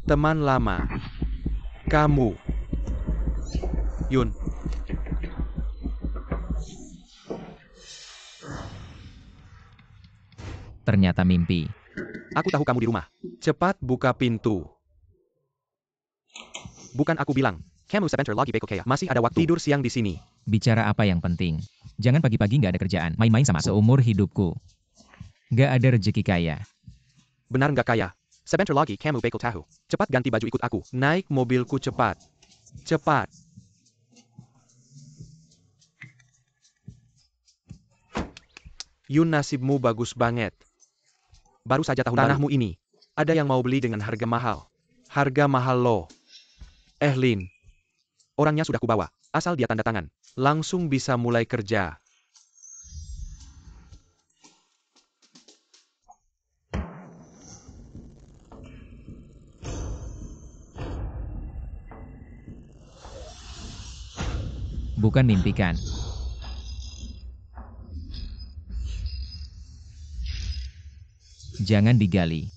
Teman lama. Kamu. Yun. Ternyata mimpi. Aku tahu kamu di rumah. Cepat buka pintu. Bukan aku bilang. Kamu sebentar lagi beko kaya. Masih ada waktu. Tidur siang di sini. Bicara apa yang penting. Jangan pagi-pagi nggak ada kerjaan. Main-main sama aku. Seumur hidupku. Nggak ada rezeki kaya. Benar nggak kaya? Sebentar lagi kamu beko tahu. Cepat ganti baju ikut aku. Naik mobilku cepat. Cepat. Yun, nasibmu bagus banget. Baru saja tahun tanahmu ini. Ada yang mau beli dengan harga mahal. Harga mahal loh. Lin. Orangnya sudah kubawa. Asal dia tanda tangan. Langsung bisa mulai kerja. Bukan mimpi kan? Jangan digali.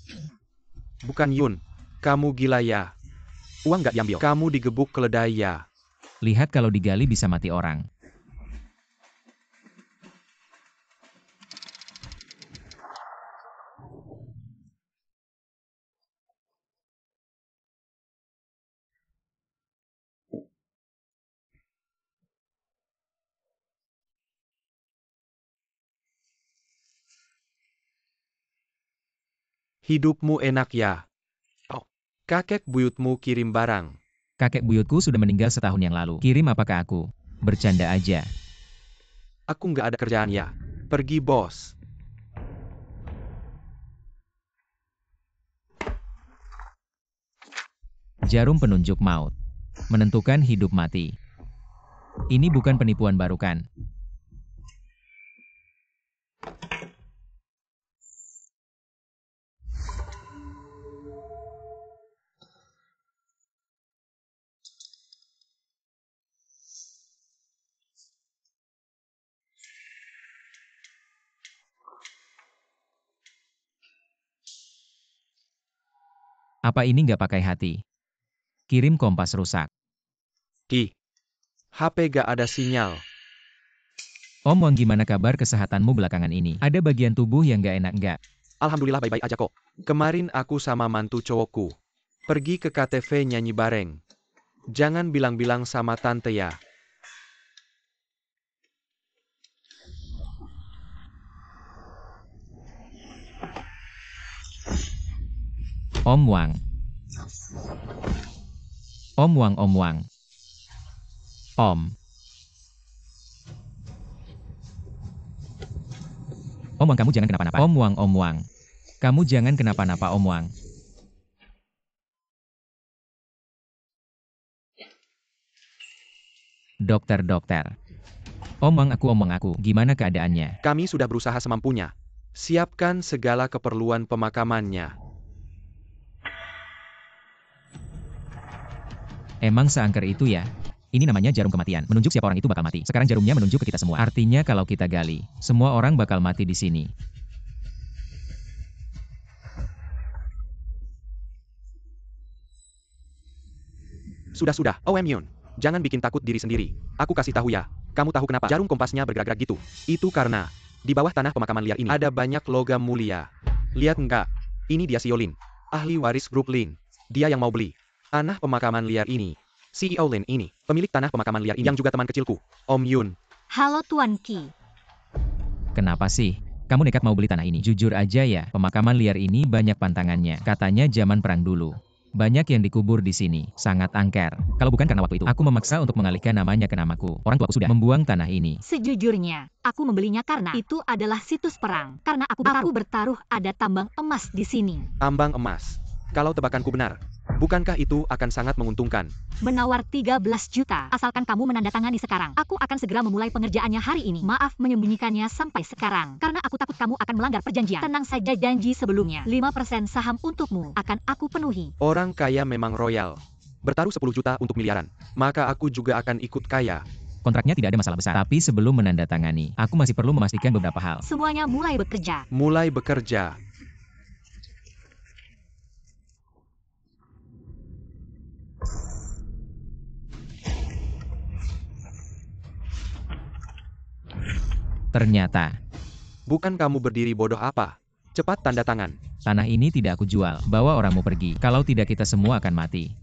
Bukan Yun. Kamu gila ya. Uang nggak diambil. Kamu digebuk keledai ya. Lihat kalau digali bisa mati orang. Hidupmu enak ya. Oh. Kakek buyutmu kirim barang. Kakek buyutku sudah meninggal setahun yang lalu. Kirim apa ke aku? Bercanda aja. Aku nggak ada kerjaan ya. Pergi bos. Jarum penunjuk maut. Menentukan hidup mati. Ini bukan penipuan baru kan? Apa ini nggak pakai hati? Kirim kompas rusak. Di. HP gak ada sinyal. Om Wang, gimana kabar kesehatanmu belakangan ini? Ada bagian tubuh yang nggak enak nggak? Alhamdulillah baik-baik aja kok. Kemarin aku sama mantu cowokku. Pergi ke KTV nyanyi bareng. Jangan bilang-bilang sama tante ya. Om Wang. Om Wang, Om Wang. Om. Om Wang, kamu jangan kenapa-napa. Om Wang, Om Wang. Kamu jangan kenapa-napa, Om Wang. Dokter. Om Wang, aku. Gimana keadaannya? Kami sudah berusaha semampunya. Siapkan segala keperluan pemakamannya. Emang seangker itu ya? Ini namanya jarum kematian, menunjuk siapa orang itu bakal mati. Sekarang jarumnya menunjuk ke kita semua. Artinya kalau kita gali, semua orang bakal mati di sini. Sudah. OM Yun. Jangan bikin takut diri sendiri. Aku kasih tahu ya. Kamu tahu kenapa jarum kompasnya bergerak-gerak gitu? Itu karena di bawah tanah pemakaman liar ini ada banyak logam mulia. Lihat nggak? Ini dia Xiaolin, ahli waris grup Lin. Dia yang mau beli tanah pemakaman liar ini. CEO Lin ini, pemilik tanah pemakaman liar ini yang juga teman kecilku, Om Yun. Halo Tuan Qi. Kenapa sih? Kamu nekat mau beli tanah ini? Jujur aja ya, pemakaman liar ini banyak pantangannya. Katanya zaman perang dulu. Banyak yang dikubur di sini, sangat angker. Kalau bukan karena waktu itu, aku memaksa untuk mengalihkan namanya ke namaku. Orang tuaku sudah membuang tanah ini. Sejujurnya, aku membelinya karena itu adalah situs perang. Karena aku bertaruh ada tambang emas di sini. Tambang emas. Kalau tebakanku benar, bukankah itu akan sangat menguntungkan? Menawar 13 juta, asalkan kamu menandatangani sekarang. Aku akan segera memulai pengerjaannya hari ini. Maaf menyembunyikannya sampai sekarang, karena aku takut kamu akan melanggar perjanjian. Tenang saja, janji sebelumnya. 5% saham untukmu akan aku penuhi. Orang kaya memang royal. Bertaruh 10 juta untuk miliaran. Maka aku juga akan ikut kaya. Kontraknya tidak ada masalah besar. Tapi sebelum menandatangani, aku masih perlu memastikan beberapa hal. Semuanya mulai bekerja. Mulai bekerja. Ternyata, Bukan kamu berdiri bodoh apa? Cepat tanda tangan. tanah ini tidak aku jual. Bawa orangmu pergi. Kalau tidak kita semua akan mati.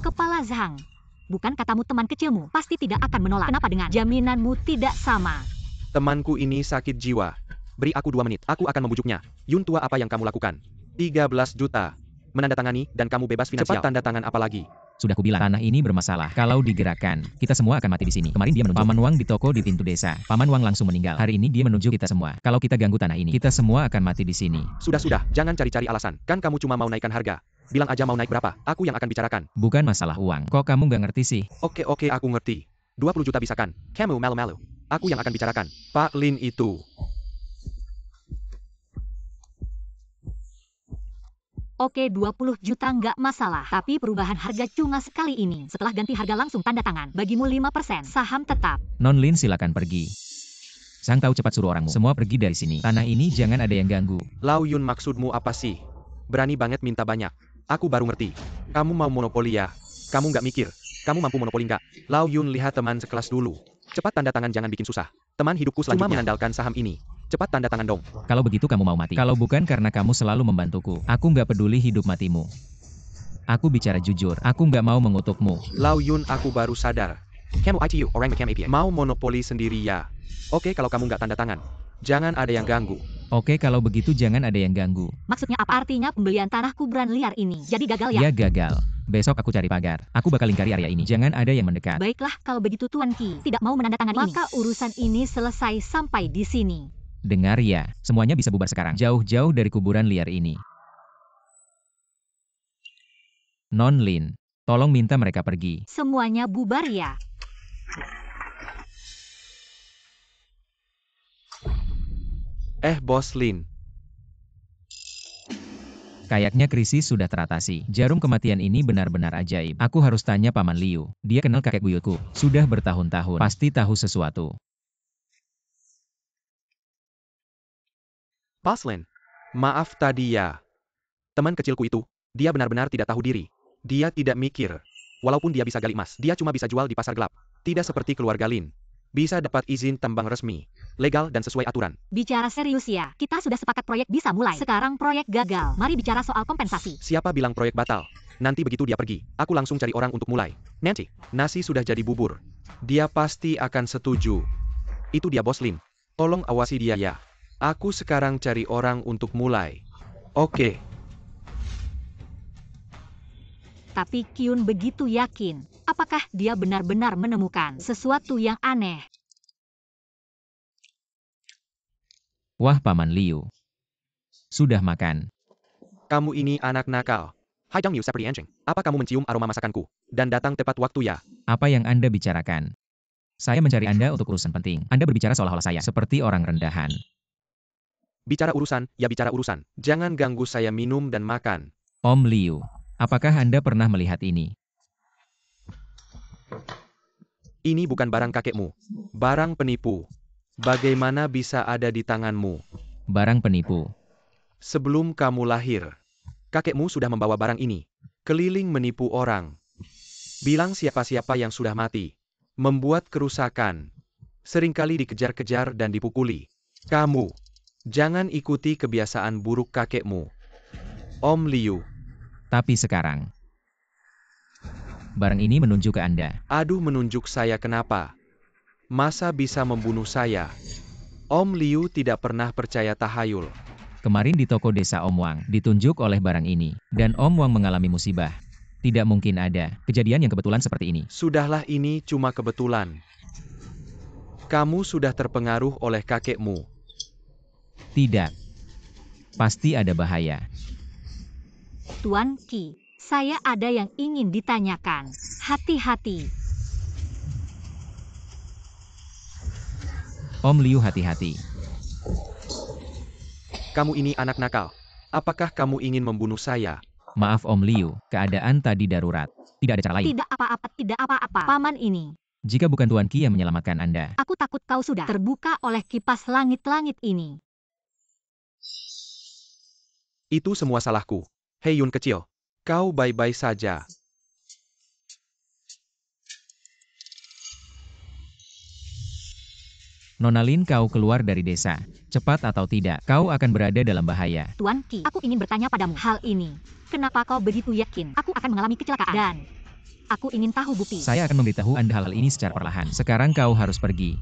Kepala Zhang. Bukan katamu teman kecilmu pasti tidak akan menolak. Kenapa dengan jaminanmu tidak sama? Temanku ini sakit jiwa. Beri aku 2 menit, aku akan membujuknya. Yun tua, apa yang kamu lakukan? 13 juta. Menandatangani, dan kamu bebas finansial. Cepat tanda tangan apa lagi? Sudah kubilang, tanah ini bermasalah. Kalau digerakkan, kita semua akan mati di sini. Kemarin dia menunjuk Paman Wang di toko di pintu desa. Paman Wang langsung meninggal. Hari ini dia menunjuk kita semua. Kalau kita ganggu tanah ini, kita semua akan mati di sini. Sudah, jangan cari-cari alasan. Kan kamu cuma mau naikkan harga. Bilang aja mau naik berapa, aku yang akan bicarakan. Bukan masalah uang. Kok kamu nggak ngerti sih? Oke, aku ngerti. 20 juta bisa kan? Kamu malu-malu. Aku yang akan bicarakan. Pak Lin itu. Oke, 20 juta nggak masalah. Tapi perubahan harga cuma sekali ini. Setelah ganti harga langsung tanda tangan. Bagimu 5% saham tetap. Non Lin silakan pergi. Sang tahu cepat suruh orangmu. Semua pergi dari sini. Tanah ini jangan ada yang ganggu. Lao Yun, maksudmu apa sih? Berani banget minta banyak. Aku baru ngerti. Kamu mau monopoli ya? Kamu nggak mikir. Kamu mampu monopoli nggak? Lao Yun, lihat teman sekelas dulu. Cepat tanda tangan, jangan bikin susah. Teman hidupku selanjutnya cuma mengandalkan saham ini. Cepat tanda tangan dong. Kalau begitu kamu mau mati. Kalau bukan karena kamu selalu membantuku. Aku nggak peduli hidup matimu. Aku bicara jujur. Aku nggak mau mengutukmu. Lao Yun, aku baru sadar. Kamu ITU, orang Macam API. Mau monopoli sendiri ya? Oke, kalau kamu nggak tanda tangan. Jangan ada yang ganggu. Oke, kalau begitu jangan ada yang ganggu. Maksudnya apa? Artinya pembelian tanah kuburan liar ini jadi gagal ya? Ya gagal. Besok aku cari pagar. Aku bakal lingkari area ini. Jangan ada yang mendekat. Baiklah, kalau begitu Tuan Qi tidak mau menandatangani ini. Maka urusan ini selesai sampai di sini. Dengar ya, semuanya bisa bubar sekarang. Jauh-jauh dari kuburan liar ini. Non Lin, tolong minta mereka pergi. Semuanya bubar ya? Bos Lin. Kayaknya krisis sudah teratasi. Jarum kematian ini benar-benar ajaib. Aku harus tanya Paman Liu. Dia kenal kakek buyutku. Sudah bertahun-tahun. Pasti tahu sesuatu. Pas Lin. Maaf tadi ya. Teman kecilku itu, dia benar-benar tidak tahu diri. Dia tidak mikir. Walaupun dia bisa gali emas, dia cuma bisa jual di pasar gelap. Tidak seperti keluarga Lin. Bisa dapat izin tambang resmi, legal dan sesuai aturan. Bicara serius ya, kita sudah sepakat proyek bisa mulai. Sekarang proyek gagal, mari bicara soal kompensasi. Siapa bilang proyek batal? Nanti begitu dia pergi, aku langsung cari orang untuk mulai. Nancy, nasi sudah jadi bubur. Dia pasti akan setuju. Itu dia Bos Lin. Tolong awasi dia ya. Aku sekarang cari orang untuk mulai. Oke. Tapi Kyun begitu yakin. Apakah dia benar-benar menemukan sesuatu yang aneh? Wah, Paman Liu. Sudah makan. Kamu ini anak nakal. Hai Zhang Yu seperti anjing. Apa kamu mencium aroma masakanku? Dan datang tepat waktu ya? Apa yang Anda bicarakan? Saya mencari Anda untuk urusan penting. Anda berbicara seolah-olah saya seperti orang rendahan. Bicara urusan, ya bicara urusan. Jangan ganggu saya minum dan makan. Om Liu, apakah Anda pernah melihat ini? Ini bukan barang kakekmu. Barang penipu. Bagaimana bisa ada di tanganmu? Barang penipu. Sebelum kamu lahir, kakekmu sudah membawa barang ini. Keliling menipu orang. Bilang siapa-siapa yang sudah mati. Membuat kerusakan. Seringkali dikejar-kejar dan dipukuli. Kamu, jangan ikuti kebiasaan buruk kakekmu. Om Liu. Tapi sekarang, barang ini menunjuk ke Anda. Aduh, menunjuk saya kenapa? Masa bisa membunuh saya? Om Liu tidak pernah percaya tahayul. Kemarin di toko desa Om Wang, ditunjuk oleh barang ini. Dan Om Wang mengalami musibah. Tidak mungkin ada kejadian yang kebetulan seperti ini. Sudahlah, ini cuma kebetulan. Kamu sudah terpengaruh oleh kakekmu. Tidak. Pasti ada bahaya. Tuan Qi, saya ada yang ingin ditanyakan. Hati-hati. Om Liu, hati-hati. Kamu ini anak nakal. Apakah kamu ingin membunuh saya? Maaf Om Liu, keadaan tadi darurat. Tidak ada cara lain. Tidak apa-apa, tidak apa-apa. Paman ini. Jika bukan Tuan Qi yang menyelamatkan Anda. Aku takut kau sudah terbuka oleh kipas langit-langit ini. Itu semua salahku. Hei Yun kecil, kau baik-baik saja. Nona Lin, kau keluar dari desa. Cepat atau tidak, kau akan berada dalam bahaya. Tuan Qi, aku ingin bertanya padamu hal ini. Kenapa kau begitu yakin aku akan mengalami kecelakaan? Dan aku ingin tahu bukti. Saya akan memberitahu Anda hal ini secara perlahan. Sekarang kau harus pergi.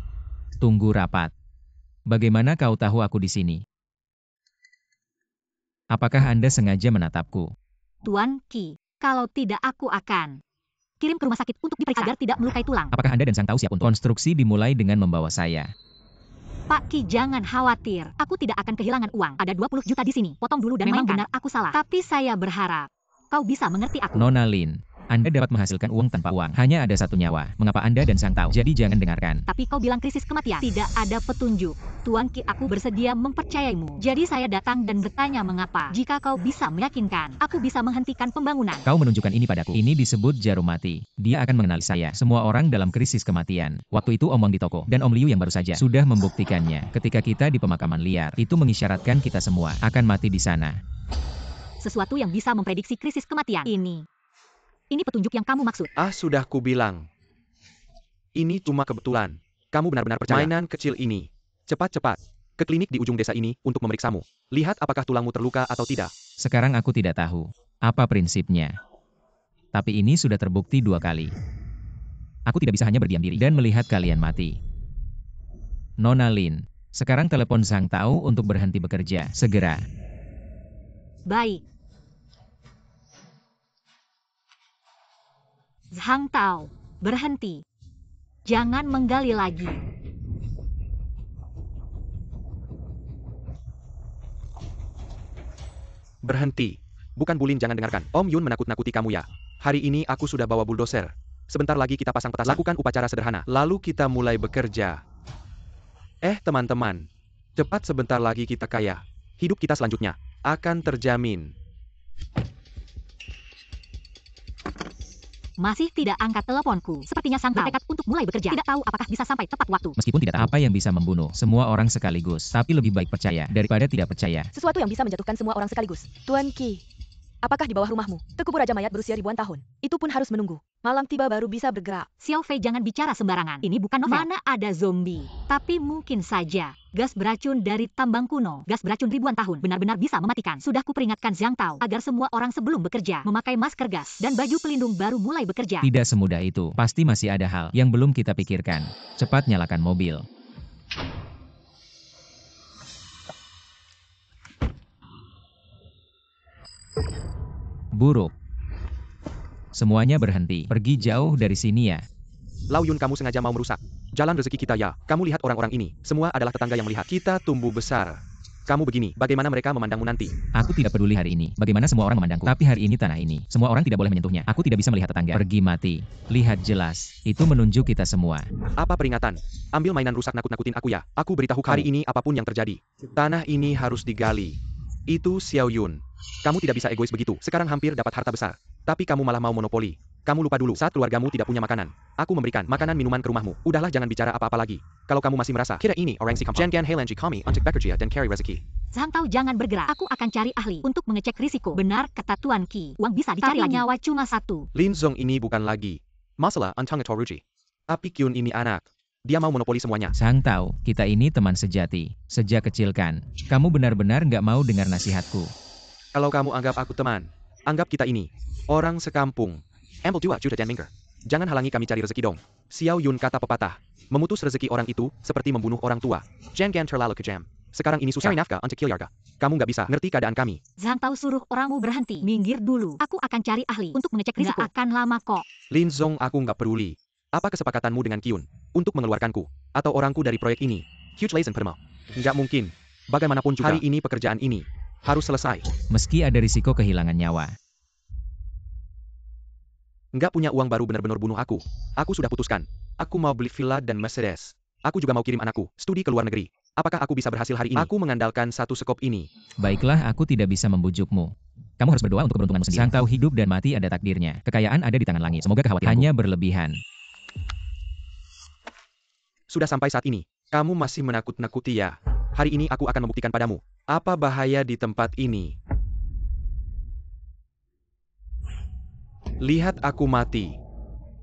Tunggu rapat. Bagaimana kau tahu aku di sini? Apakah Anda sengaja menatapku? Tuan Qi, kalau tidak aku akan kirim ke rumah sakit untuk diperiksa agar tidak melukai tulang. Apakah Anda dan Sang Tao siap untuk konstruksi dimulai dengan membawa saya? Pak Qi, jangan khawatir. Aku tidak akan kehilangan uang. Ada 20 juta di sini. Potong dulu dan memang benar aku salah. Tapi saya berharap kau bisa mengerti aku. Nona Lin, Anda dapat menghasilkan uang tanpa uang. Hanya ada satu nyawa. Mengapa Anda dan Sang Tao? Jadi jangan dengarkan. Tapi kau bilang krisis kematian. Tidak ada petunjuk. Tuan Qi, aku bersedia mempercayaimu. Jadi saya datang dan bertanya mengapa. Jika kau bisa meyakinkan, aku bisa menghentikan pembangunan. Kau menunjukkan ini padaku. Ini disebut jarum mati. Dia akan mengenali saya. Semua orang dalam krisis kematian. Waktu itu Om Wang di toko, dan Om Liu yang baru saja sudah membuktikannya. Ketika kita di pemakaman liar, itu mengisyaratkan kita semua akan mati di sana. Sesuatu yang bisa memprediksi krisis kematian. Ini petunjuk yang kamu maksud. Sudah kubilang. Ini cuma kebetulan. Kamu benar-benar percaya. Mainan kecil ini. Cepat-cepat. Ke klinik di ujung desa ini untuk memeriksamu. Lihat apakah tulangmu terluka atau tidak. Sekarang aku tidak tahu apa prinsipnya. Tapi ini sudah terbukti 2 kali. Aku tidak bisa hanya berdiam diri dan melihat kalian mati. Nona Lin, sekarang telepon Sang Tao untuk berhenti bekerja. Segera. Baik. Sang Tao, berhenti. Jangan menggali lagi. Berhenti. Bukan Bulin, jangan dengarkan. Om Yun menakut-nakuti kamu ya. Hari ini aku sudah bawa bulldozer. Sebentar lagi kita pasang petasan. Lakukan upacara sederhana. Lalu kita mulai bekerja. Teman-teman. Cepat, sebentar lagi kita kaya. Hidup kita selanjutnya akan terjamin. Masih tidak angkat teleponku. Sepertinya Sang Tao bertekad untuk mulai bekerja. Tidak tahu apakah bisa sampai tepat waktu. Meskipun tidak tahu apa yang bisa membunuh semua orang sekaligus, tapi lebih baik percaya daripada tidak percaya. Sesuatu yang bisa menjatuhkan semua orang sekaligus. Tuan Qi, apakah di bawah rumahmu terkubur raja mayat berusia ribuan tahun? Itu pun harus menunggu malam tiba baru bisa bergerak. Xiao Fei, jangan bicara sembarangan. Ini bukan novel. Mana ada zombie. Tapi mungkin saja gas beracun dari tambang kuno. Gas beracun ribuan tahun benar-benar bisa mematikan. Sudah kuperingatkan Zhang Tao agar semua orang sebelum bekerja memakai masker gas dan baju pelindung baru mulai bekerja. Tidak semudah itu. Pasti masih ada hal yang belum kita pikirkan. Cepat nyalakan mobil. Buruk. Semuanya berhenti. Pergi jauh dari sini ya. Lao Yun, kamu sengaja mau merusak jalan rezeki kita ya. Kamu lihat orang-orang ini. Semua adalah tetangga yang melihat kita tumbuh besar. Kamu begini, bagaimana mereka memandangmu nanti? Aku tidak peduli hari ini. Bagaimana semua orang memandangku. Tapi hari ini tanah ini. Semua orang tidak boleh menyentuhnya. Aku tidak bisa melihat tetangga. Pergi mati. Lihat jelas. Itu menunjuk kita semua. Apa peringatan? Ambil mainan rusak nakut-nakutin aku ya. Aku beritahu kamu. Hari ini apapun yang terjadi, tanah ini harus digali. Itu Xiao Yun. Kamu tidak bisa egois begitu. Sekarang hampir dapat harta besar. Tapi kamu malah mau monopoli. Kamu lupa dulu saat keluargamu tidak punya makanan. Aku memberikan makanan minuman ke rumahmu. Udahlah, jangan bicara apa-apa lagi. Kalau kamu masih merasa kita ini orang si kampung. Jangan helanji kami untuk bekerja dan cari rezeki. Zhang Tao, jangan bergerak. Aku akan cari ahli untuk mengecek risiko. Benar kata Tuan Qi. Uang bisa dicari lagi. Nyawa cuma satu. Lin Zong ini bukan lagi masalah antang Toruji. Tapi Kyun ini anak. Dia mau monopoli semuanya. Sang Tao, kita ini teman sejati. Sejak kecil kan. Kamu benar-benar nggak mau dengar nasihatku. Kalau kamu anggap aku teman, anggap kita ini orang sekampung. Ambil 2 juta dan minggu. Jangan halangi kami cari rezeki dong. Xiao Yun, kata pepatah. Memutus rezeki orang itu seperti membunuh orang tua. Jangan terlalu kejam. Sekarang ini susah cari nafkah untuk keluarga. Kamu nggak bisa ngerti keadaan kami. Zhang Tao, suruh orangmu berhenti. Minggir dulu. Aku akan cari ahli untuk mengecek risiko. Nggak akan lama kok. Lin Zong, aku nggak peduli. Apa kesepakatanmu dengan Kyun untuk mengeluarkanku atau orangku dari proyek ini? Huge Lazen Perma. Nggak mungkin. Bagaimanapun juga hari ini pekerjaan ini harus selesai. Meski ada risiko kehilangan nyawa. Nggak punya uang baru benar-benar bunuh aku. Aku sudah putuskan. Aku mau beli villa dan Mercedes. Aku juga mau kirim anakku studi ke luar negeri. Apakah aku bisa berhasil hari ini? Aku mengandalkan satu sekop ini. Baiklah, aku tidak bisa membujukmu. Kamu harus berdoa untuk keberuntunganmu sendiri. Sang Tao, hidup dan mati ada takdirnya. Kekayaan ada di tangan langit. Semoga kekhawatiranmu hanya berlebihan. Sudah sampai saat ini. Kamu masih menakut-nakuti ya. Hari ini aku akan membuktikan padamu apa bahaya di tempat ini. Lihat aku mati.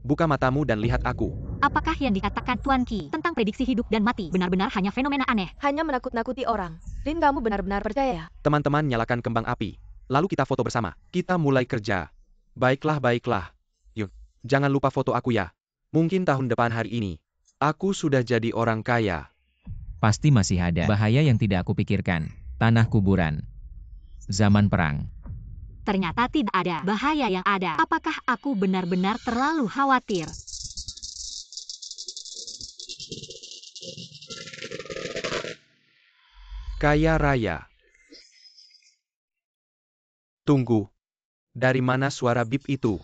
Buka matamu dan lihat aku. Apakah yang dikatakan Tuan Qi tentang prediksi hidup dan mati. Benar-benar hanya fenomena aneh. Hanya menakut-nakuti orang. Lin, kamu benar-benar percaya ya? Teman-teman nyalakan kembang api. Lalu kita foto bersama. Kita mulai kerja. Baiklah, baiklah. Yuk, jangan lupa foto aku ya. Mungkin tahun depan hari ini, aku sudah jadi orang kaya. Pasti masih ada bahaya yang tidak aku pikirkan. Tanah kuburan. Zaman perang. Ternyata tidak ada bahaya yang ada. Apakah aku benar-benar terlalu khawatir? Kaya raya. Tunggu. Dari mana suara bip itu?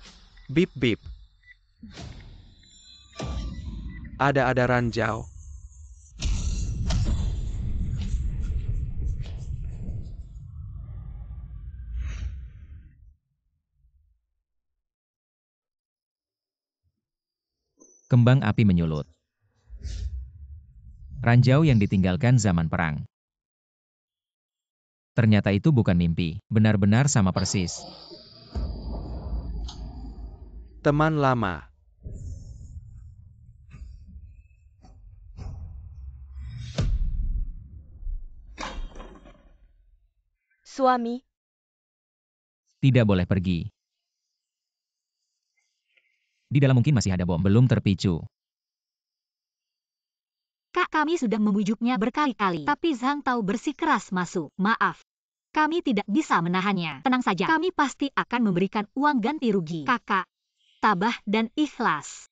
Bip bip. Ada ranjau. Kembang api menyulut. Ranjau yang ditinggalkan zaman perang. Ternyata itu bukan mimpi, benar-benar sama persis. Teman lama. Suami, Tidak boleh pergi. Di dalam mungkin masih ada bom, belum terpicu. Kak, kami sudah membujuknya berkali-kali. Tapi Zhang Tao bersikeras masuk. Maaf. Kami tidak bisa menahannya. Tenang saja, kami pasti akan memberikan uang ganti rugi. Kakak, tabah dan ikhlas.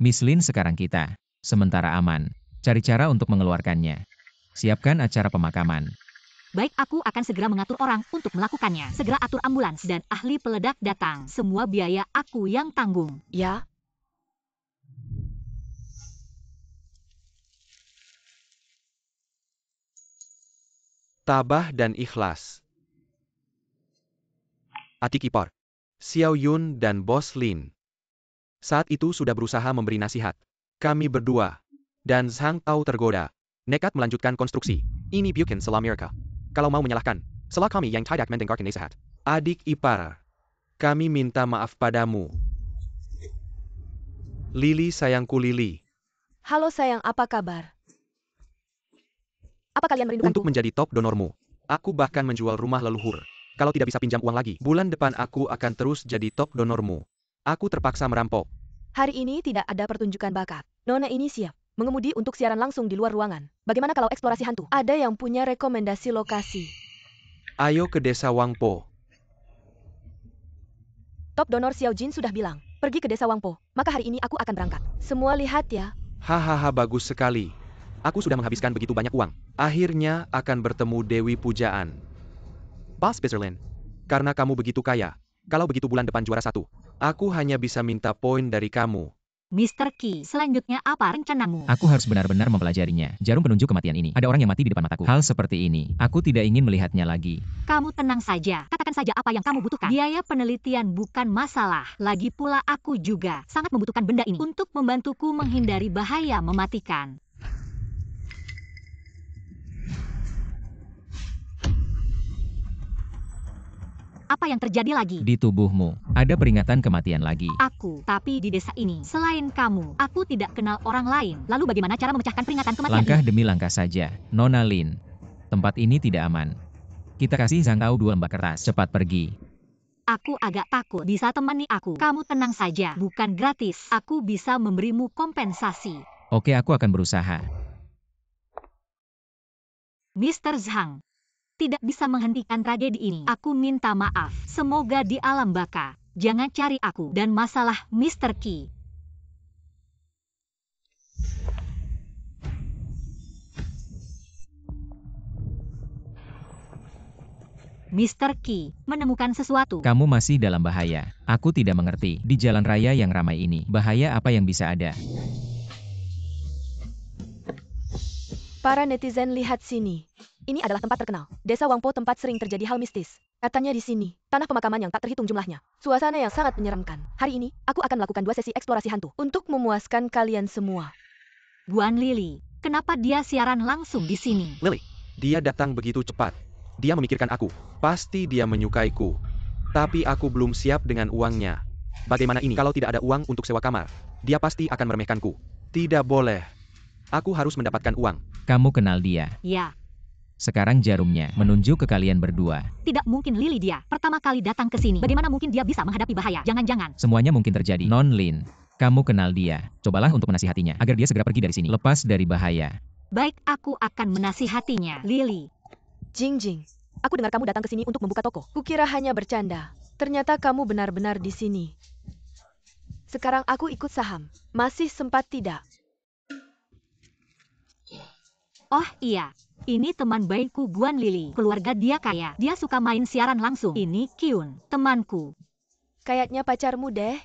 Miss Lin, sekarang kita. Sementara aman. Cari cara untuk mengeluarkannya. Siapkan acara pemakaman. Baik, aku akan segera mengatur orang untuk melakukannya. Segera atur ambulans dan ahli peledak datang. Semua biaya aku yang tanggung. ya? Tabah dan ikhlas. Adik ipar, Xiao Yun dan Bos Lin. Saat itu sudah berusaha memberi nasihat. Kami berdua. Dan Zhang Tao tergoda. Nekat melanjutkan konstruksi. Ini bukan salah mereka. Kalau mau menyalahkan, salah kami yang tidak mendengarkan nasihat. Adik ipar, kami minta maaf padamu. Lili sayangku Lili. Halo sayang, apa kabar? Apa kalian merindukanku? Untuk menjadi top donormu, aku bahkan menjual rumah leluhur. Kalau tidak bisa pinjam uang lagi, bulan depan aku akan terus jadi top donormu. Aku terpaksa merampok. Hari ini tidak ada pertunjukan bakat. Nona ini siap mengemudi untuk siaran langsung di luar ruangan. Bagaimana kalau eksplorasi hantu? Ada yang punya rekomendasi lokasi? Ayo ke desa Wangpo. Top donor Xiao Jin sudah bilang, pergi ke desa Wangpo. Maka hari ini aku akan berangkat. Semua lihat ya. Hahaha, bagus sekali. Aku sudah menghabiskan begitu banyak uang. Akhirnya akan bertemu Dewi Pujaan. Bos Bizerlin, karena kamu begitu kaya, kalau begitu bulan depan juara 1, aku hanya bisa minta poin dari kamu. Mr. Qi, selanjutnya apa rencanamu? Aku harus benar-benar mempelajarinya. Jarum penunjuk kematian ini. Ada orang yang mati di depan mataku. Hal seperti ini, aku tidak ingin melihatnya lagi. Kamu tenang saja. Katakan saja apa yang kamu butuhkan. Biaya penelitian bukan masalah. Lagi pula aku juga sangat membutuhkan benda ini untuk membantuku menghindari bahaya mematikan. Apa yang terjadi lagi? Di tubuhmu, ada peringatan kematian lagi. Tapi di desa ini, selain kamu, aku tidak kenal orang lain. Lalu bagaimana cara memecahkan peringatan kematian Langkah ini? demi langkah saja, Nona Lin. Tempat ini tidak aman. Kita kasih Zhang Tao 2 lembar kertas. Cepat pergi. Aku agak takut. Bisa temani aku. Kamu tenang saja. Bukan gratis. Aku bisa memberimu kompensasi. Oke, aku akan berusaha. Mr. Zhang, tidak bisa menghentikan tragedi ini. Aku minta maaf. Semoga di alam baka, jangan cari aku dan masalah Mr. Qi. Mr. Qi menemukan sesuatu. Kamu masih dalam bahaya. Aku tidak mengerti. Di jalan raya yang ramai ini, bahaya apa yang bisa ada? Para netizen lihat sini. Ini adalah tempat terkenal. Desa Wangpo, tempat sering terjadi hal mistis. Katanya di sini, tanah pemakaman yang tak terhitung jumlahnya. Suasana yang sangat menyeramkan. Hari ini, aku akan melakukan 2 sesi eksplorasi hantu untuk memuaskan kalian semua. Guan Lili, kenapa dia siaran langsung di sini? Lily, dia datang begitu cepat. Dia memikirkan aku. Pasti dia menyukaiku. Tapi aku belum siap dengan uangnya. Bagaimana ini kalau tidak ada uang untuk sewa kamar? Dia pasti akan meremehkanku. Tidak boleh. Aku harus mendapatkan uang. Kamu kenal dia. Ya, Sekarang jarumnya menunjuk ke kalian berdua. tidak mungkin Lily dia. Pertama kali datang ke sini. Bagaimana mungkin dia bisa menghadapi bahaya? Jangan-jangan. Semuanya mungkin terjadi. Non Lin, kamu kenal dia. Cobalah untuk menasihatinya agar dia segera pergi dari sini. Lepas dari bahaya. Baik, aku akan menasihatinya. Lily, Jingjing, aku dengar kamu datang ke sini untuk membuka toko. Kukira hanya bercanda. Ternyata kamu benar-benar di sini. Sekarang aku ikut saham. Masih sempat tidak? oh iya. Ini teman baikku Guan Lily. Keluarga dia kaya. Dia suka main siaran langsung. Ini Kyun, temanku. Kayaknya pacarmu deh.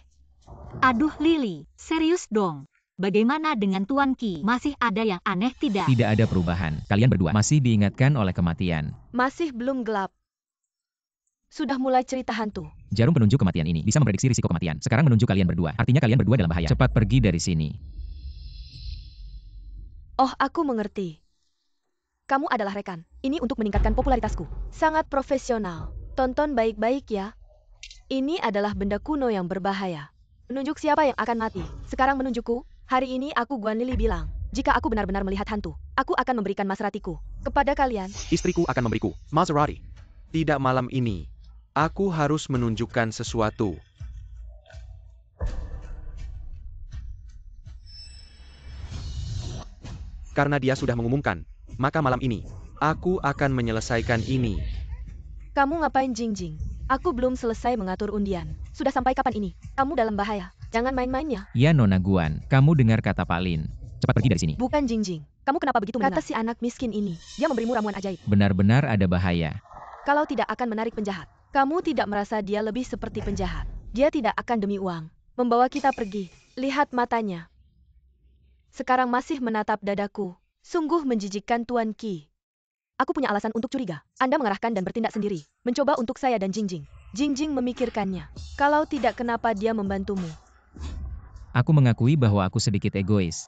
Aduh Lily, serius dong. Bagaimana dengan Tuan Ki? Masih ada yang aneh tidak? Tidak ada perubahan. Kalian berdua masih diingatkan oleh kematian. Masih belum gelap. Sudah mulai cerita hantu. Jarum penunjuk kematian ini bisa memprediksi risiko kematian. Sekarang menunjuk kalian berdua. Artinya kalian berdua dalam bahaya. Cepat pergi dari sini. Oh, aku mengerti. Kamu adalah rekan. Ini untuk meningkatkan popularitasku. Sangat profesional. Tonton baik-baik ya. Ini adalah benda kuno yang berbahaya. Menunjuk siapa yang akan mati. Sekarang menunjukku. Hari ini aku Guan Lily bilang, jika aku benar-benar melihat hantu, aku akan memberikan Maseratiku kepada kalian. Istriku akan memberiku Maserati. Tidak malam ini. Aku harus menunjukkan sesuatu. Karena dia sudah mengumumkan, maka malam ini, aku akan menyelesaikan ini. Kamu ngapain Jingjing? Aku belum selesai mengatur undian. Sudah sampai kapan ini? Kamu dalam bahaya. Jangan main-main ya. Ya Nona Guan, kamu dengar kata Pak Lin. Cepat pergi dari sini. Bukan Jingjing. Kamu kenapa begitu mendengar? Kata si anak miskin ini. Dia memberimu ramuan ajaib. Benar-benar ada bahaya. Kalau tidak akan menarik penjahat. Kamu tidak merasa dia lebih seperti penjahat. Dia tidak akan demi uang membawa kita pergi. Lihat matanya. Sekarang masih menatap dadaku. Sungguh menjijikkan Tuan Ki. Aku punya alasan untuk curiga. Anda mengarahkan dan bertindak sendiri. Mencoba untuk saya dan Jingjing. Jingjing memikirkannya. Kalau tidak, kenapa dia membantumu? Aku mengakui bahwa aku sedikit egois.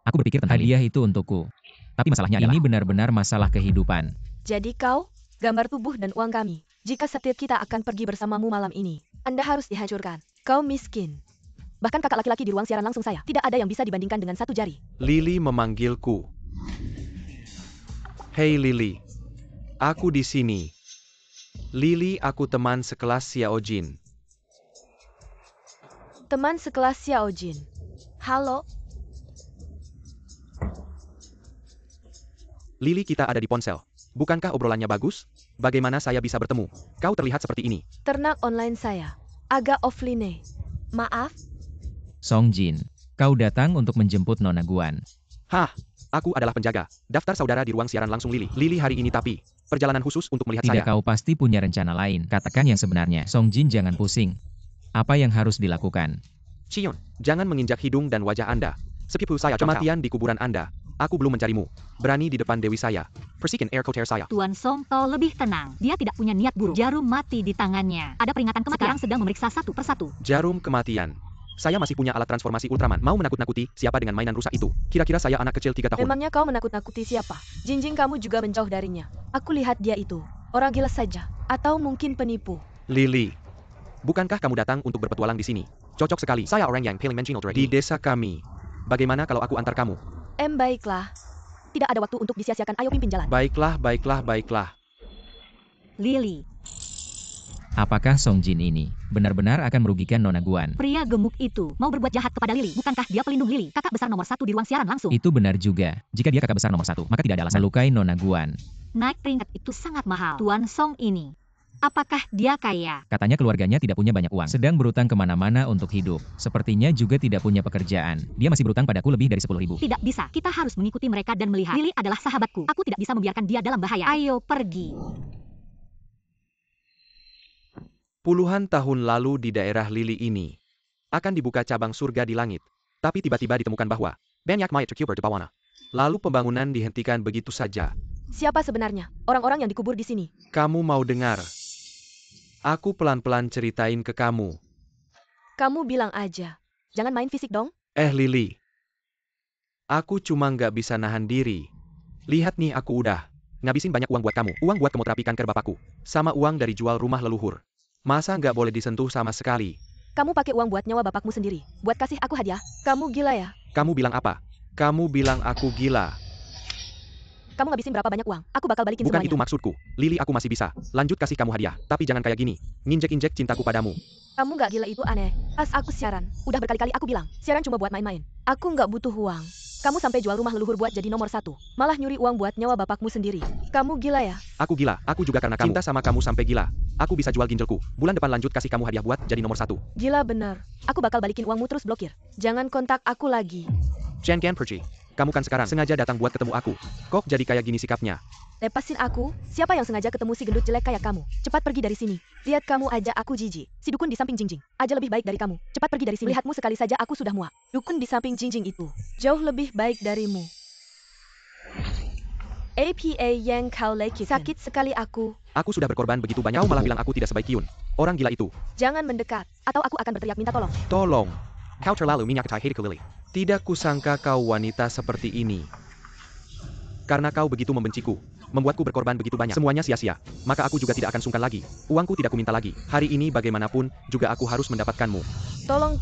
Aku berpikir tentang hadiah itu untukku. Tapi masalahnya ini benar-benar masalah kehidupan. Jadi kau, gambar tubuh dan uang kami. Jika setiap kita akan pergi bersamamu malam ini, Anda harus dihancurkan. Kau miskin. Bahkan kakak laki-laki di ruang siaran langsung saya. Tidak ada yang bisa dibandingkan dengan satu jari. Lily memanggilku. Hei Lily. Aku di sini. Lily, aku teman sekelas Xiao Jin. Teman sekelas Xiao Jin. Halo, Lily, kita ada di ponsel. Bukankah obrolannya bagus? Bagaimana saya bisa bertemu? Kau terlihat seperti ini. ternak online saya. Agak offline. Maaf, Song Jin, kau datang untuk menjemput Nona Guan. Hah, aku adalah penjaga. Daftar saudara di ruang siaran langsung Lily. Lily hari ini tapi perjalanan khusus untuk melihat Tidak, saya. kau pasti punya rencana lain. Katakan yang sebenarnya. Song Jin, jangan pusing. Apa yang harus dilakukan? Chion, jangan menginjak hidung dan wajah Anda. Sekipu saya kematian di kuburan Anda. Aku belum mencarimu. Berani di depan dewi saya. Persikin air koter saya. Tuan Song kau lebih tenang. Dia tidak punya niat buruk. Jarum mati di tangannya. Ada peringatan kematian. Sekarang sedang memeriksa satu persatu. Jarum kematian. Saya masih punya alat transformasi Ultraman. Mau menakut-nakuti siapa dengan mainan rusak itu? Kira-kira saya anak kecil 3 tahun. memangnya kau menakut-nakuti siapa? Jingjing, kamu juga menjauh darinya. Aku lihat dia itu. Orang gila saja. Atau mungkin penipu. Lily, bukankah kamu datang untuk berpetualang di sini? Cocok sekali. Saya orang yang paling mencintai di desa kami. Bagaimana kalau aku antar kamu? Baiklah. Tidak ada waktu untuk disia-siakan. Ayo pimpin jalan. Baiklah, baiklah, baiklah. Lily, Apakah Song Jin ini benar-benar akan merugikan Nona Guan? pria gemuk itu mau berbuat jahat kepada Lily. Bukankah dia pelindung Lily? Kakak besar nomor 1 di ruang siaran langsung. Itu benar juga. Jika dia kakak besar nomor 1, maka tidak ada alasan melukai Nona Guan. Naik peringkat itu sangat mahal. Tuan Song ini. Apakah dia kaya? Katanya keluarganya tidak punya banyak uang. Sedang berutang kemana-mana untuk hidup. Sepertinya juga tidak punya pekerjaan. Dia masih berutang padaku lebih dari 10.000. Tidak bisa. Kita harus mengikuti mereka dan melihat. Lily adalah sahabatku. Aku tidak bisa membiarkan dia dalam bahaya. Ayo pergi. Puluhan tahun lalu di daerah Lily ini akan dibuka cabang surga di langit. Tapi tiba-tiba ditemukan bahwa banyak mayat terkubur di bawahnya. Lalu pembangunan dihentikan begitu saja. Siapa sebenarnya orang-orang yang dikubur di sini? Kamu mau dengar? Aku pelan-pelan ceritain ke kamu. Kamu bilang aja. Jangan main fisik dong. Lily. Aku cuma nggak bisa nahan diri. Lihat nih, aku udah ngabisin banyak uang buat kamu. Uang buat kemoterapi kanker bapakku. Sama uang dari jual rumah leluhur. Masa nggak boleh disentuh sama sekali? Kamu pakai uang buat nyawa bapakmu sendiri. Buat kasih aku hadiah. Kamu gila ya? Kamu bilang apa? Kamu bilang aku gila. Kamu ngabisin berapa banyak uang? Aku bakal balikin Bukan semuanya. itu maksudku. Lily, aku masih bisa. Lanjut kasih kamu hadiah. Tapi jangan kayak gini. Nginjek-injek cintaku padamu. Kamu gak gila itu aneh. Pas aku siaran, udah berkali-kali aku bilang, siaran cuma buat main-main. Aku nggak butuh uang. Kamu sampai jual rumah leluhur buat jadi nomor 1. Malah nyuri uang buat nyawa bapakmu sendiri. Kamu gila ya? Aku gila. Aku juga karena kamu. Cinta sama kamu sampai gila. Aku bisa jual ginjalku. Bulan depan lanjut kasih kamu hadiah buat jadi nomor 1. Gila bener. Aku bakal balikin uangmu terus blokir. Jangan kontak aku lagi. Chen Gan Perci. Kamu kan sekarang sengaja datang buat ketemu aku. Kok jadi kayak gini sikapnya? Lepasin aku. Siapa yang sengaja ketemu si gendut jelek kayak kamu? Cepat pergi dari sini. Lihat kamu aja aku jijik. Si dukun di samping Jingjing aja lebih baik dari kamu. Cepat pergi dari sini. Lihatmu sekali saja aku sudah muak. Dukun di samping Jingjing itu jauh lebih baik darimu. APA yang kau lekitin. Sakit sekali aku. Aku sudah berkorban begitu banyak. Kau malah bilang aku tidak sebaik Kyun. Orang gila itu. Jangan mendekat, atau aku akan berteriak minta tolong. Tolong. Kau terlalu menyakiti hatiku, Lily. Tidak kusangka kau wanita seperti ini. Karena kau begitu membenciku, membuatku berkorban begitu banyak. Semuanya sia-sia. Maka aku juga tidak akan sungkan lagi. Uangku tidak kuminta lagi. Hari ini bagaimanapun, juga aku harus mendapatkanmu. Tolong.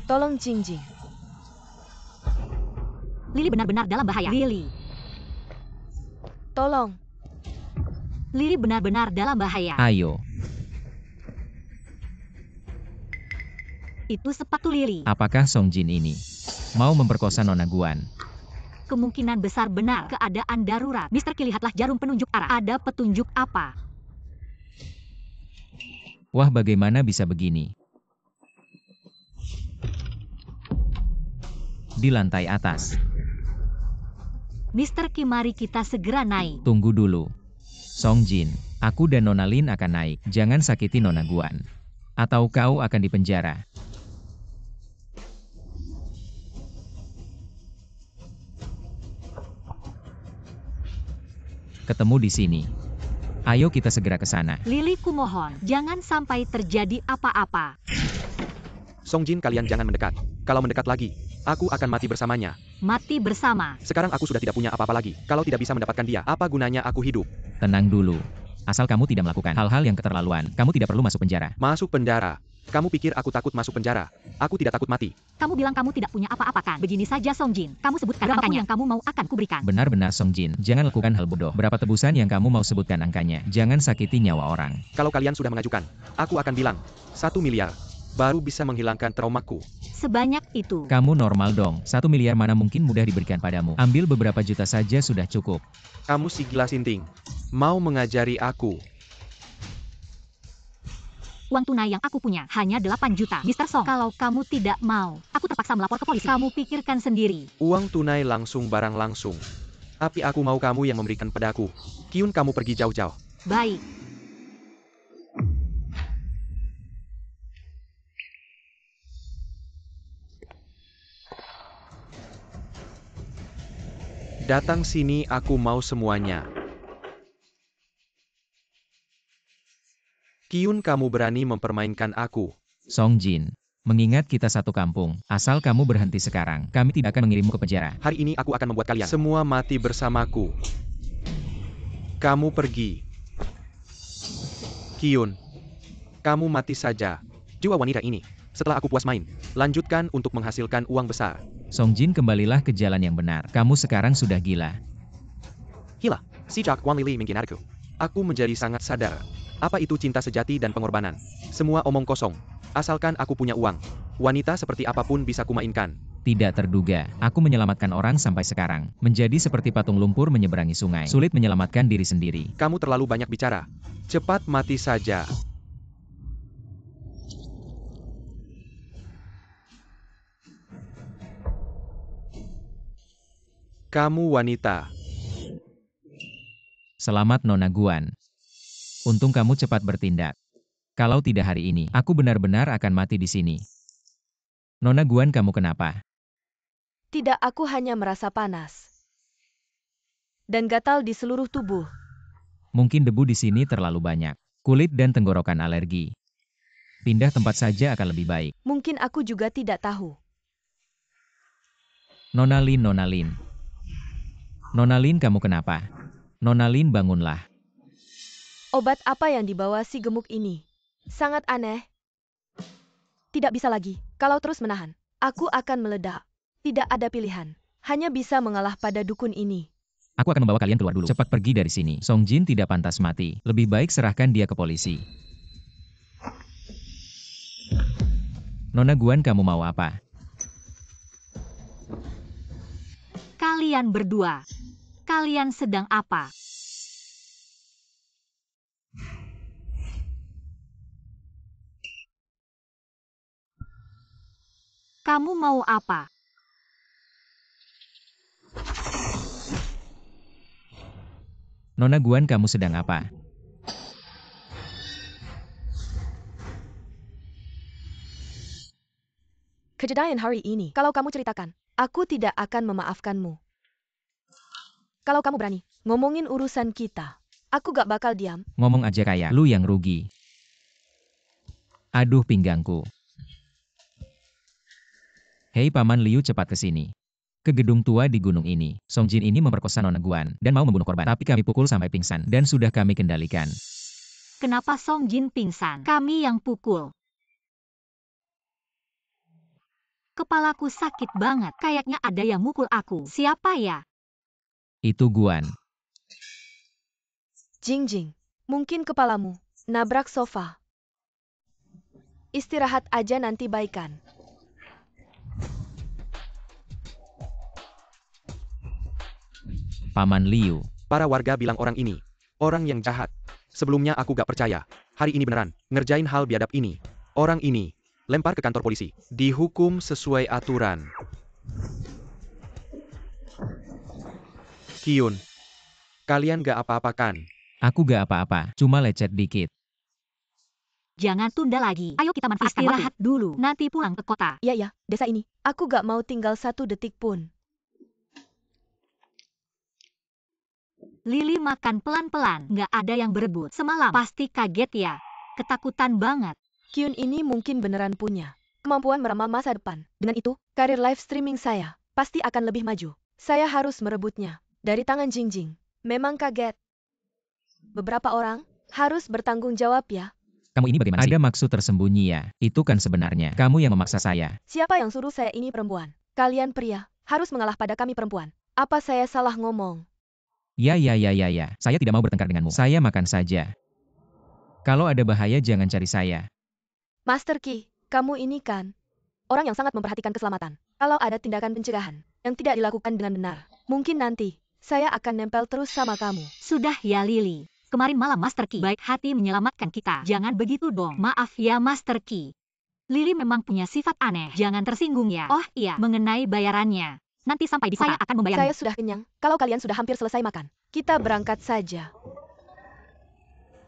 Tolong Jingjing. Lily benar-benar dalam bahaya. Lily. Tolong. Lily benar-benar dalam bahaya. Ayo, Itu sepatu Lily. apakah Songjin ini mau memperkosa Nona Guan? Kemungkinan besar benar. Keadaan darurat. Mr. Ki, lihatlah jarum penunjuk arah. Ada petunjuk apa? Wah, bagaimana bisa begini? Di lantai atas. Mr. Ki, mari kita segera naik. Tunggu dulu. Songjin, aku dan Nona Lin akan naik. Jangan sakiti Nona Guan. Atau kau akan dipenjara. Ketemu di sini. Ayo kita segera ke sana. Lily, kumohon, jangan sampai terjadi apa-apa. Songjin, kalian jangan mendekat. Kalau mendekat lagi, aku akan mati bersamanya. Mati bersama. Sekarang aku sudah tidak punya apa-apa lagi. Kalau tidak bisa mendapatkan dia, apa gunanya aku hidup? Tenang dulu. Asal kamu tidak melakukan hal-hal yang keterlaluan, kamu tidak perlu masuk penjara. Masuk penjara. Kamu pikir aku takut masuk penjara? Aku tidak takut mati. Kamu bilang kamu tidak punya apa-apa kan? Begini saja Songjin, kamu sebutkan berapapun yang kamu mau akan kuberikan. Benar-benar Songjin, jangan lakukan hal bodoh. Berapa tebusan yang kamu mau sebutkan angkanya? Jangan sakiti nyawa orang. Kalau kalian sudah mengajukan, aku akan bilang, 1 miliar. Baru bisa menghilangkan traumaku. Sebanyak itu. Kamu normal dong, 1 miliar mana mungkin mudah diberikan padamu. Ambil beberapa juta saja sudah cukup. Kamu si gila sinting. Mau mengajari aku. Uang tunai yang aku punya hanya 8 juta. Mr. Song, kalau kamu tidak mau, aku terpaksa melapor ke polisi. Kamu pikirkan sendiri. Uang tunai langsung barang langsung. Tapi aku mau kamu yang memberikan padaku. Kyun, kamu pergi jauh-jauh. Baik. Datang sini, aku mau semuanya. Kyun, kamu berani mempermainkan aku. Songjin, mengingat kita satu kampung, asal kamu berhenti sekarang, kami tidak akan mengirimmu ke penjara. Hari ini aku akan membuat kalian semua mati bersamaku. Kamu pergi. Kyun, kamu mati saja. Jiwa wanita ini. Setelah aku puas main, lanjutkan untuk menghasilkan uang besar. Songjin, kembalilah ke jalan yang benar. Kamu sekarang sudah gila. Hila, sejak Wan Lily mengkhianatku, aku menjadi sangat sadar. Apa itu cinta sejati dan pengorbanan? Semua omong kosong. Asalkan aku punya uang. Wanita seperti apapun bisa kumainkan. Tidak terduga, aku menyelamatkan orang sampai sekarang. Menjadi seperti patung lumpur menyeberangi sungai. Sulit menyelamatkan diri sendiri. Kamu terlalu banyak bicara. Cepat mati saja. Kamu wanita. Selamat Nona Guan. Untung kamu cepat bertindak. Kalau tidak hari ini, aku benar-benar akan mati di sini. Nona Guan, kamu kenapa? Tidak, aku hanya merasa panas. Dan gatal di seluruh tubuh. Mungkin debu di sini terlalu banyak. Kulit dan tenggorokan alergi. Pindah tempat saja akan lebih baik. Mungkin aku juga tidak tahu. Nona Lin, Nona Lin. Nona Lin, kamu kenapa? Nona Lin, bangunlah. Obat apa yang dibawa si gemuk ini? Sangat aneh. Tidak bisa lagi. Kalau terus menahan, aku akan meledak. Tidak ada pilihan. Hanya bisa mengalah pada dukun ini. Aku akan membawa kalian keluar dulu. Cepat pergi dari sini. Song Jin tidak pantas mati. Lebih baik serahkan dia ke polisi. Nona Guan, kamu mau apa? Kalian berdua. Kalian sedang apa? Kamu mau apa? Nona Guan, kamu sedang apa? Kejadian hari ini, kalau kamu ceritakan, aku tidak akan memaafkanmu. Kalau kamu berani ngomongin urusan kita, aku gak bakal diam. Ngomong aja kayak lu yang rugi. Aduh pinggangku. Hei Paman Liu, cepat ke sini. Ke gedung tua di gunung ini. Song Jin ini memperkosa Nona Guan dan mau membunuh korban. Tapi kami pukul sampai pingsan dan sudah kami kendalikan. Kenapa Song Jin pingsan? Kami yang pukul. Kepalaku sakit banget. Kayaknya ada yang mukul aku. Siapa ya? Itu Guan. Jing, mungkin kepalamu nabrak sofa. Istirahat aja, nanti baikan. Paman Liu. Para warga bilang orang ini orang yang jahat. Sebelumnya aku gak percaya. Hari ini beneran ngerjain hal biadab ini. Orang ini lempar ke kantor polisi. Dihukum sesuai aturan. Kyun, kalian gak apa-apa kan? Aku gak apa-apa, cuma lecet dikit. Jangan tunda lagi. Ayo kita manfaatkan istirahat dulu. Nanti pulang ke kota. Iya, desa ini. Aku gak mau tinggal 1 detik pun. Lily makan pelan-pelan. Nggak ada yang berebut. Semalam pasti kaget ya. Ketakutan banget. Kyun ini mungkin beneran punya kemampuan meramal masa depan. Dengan itu, karir live streaming saya pasti akan lebih maju. Saya harus merebutnya dari tangan Jing. Memang kaget. Beberapa orang harus bertanggung jawab ya. Kamu ini bagaimana sih? Ada maksud tersembunyi ya. Itu kan sebenarnya kamu yang memaksa saya. Siapa yang suruh saya ini perempuan? Kalian pria harus mengalah pada kami perempuan. Apa saya salah ngomong? Ya. Saya tidak mau bertengkar denganmu. Saya makan saja. Kalau ada bahaya jangan cari saya. Master Qi, kamu ini kan orang yang sangat memperhatikan keselamatan. Kalau ada tindakan pencegahan yang tidak dilakukan dengan benar, mungkin nanti saya akan nempel terus sama kamu. Sudah ya Lily. Kemarin malam Master Qi baik hati menyelamatkan kita. Jangan begitu dong. Maaf ya Master Qi. Lily memang punya sifat aneh. Jangan tersinggung ya. Oh iya, mengenai bayarannya. Nanti sampai di sana akan membayarnya. Saya sudah kenyang. Kalau kalian sudah hampir selesai makan, kita berangkat saja.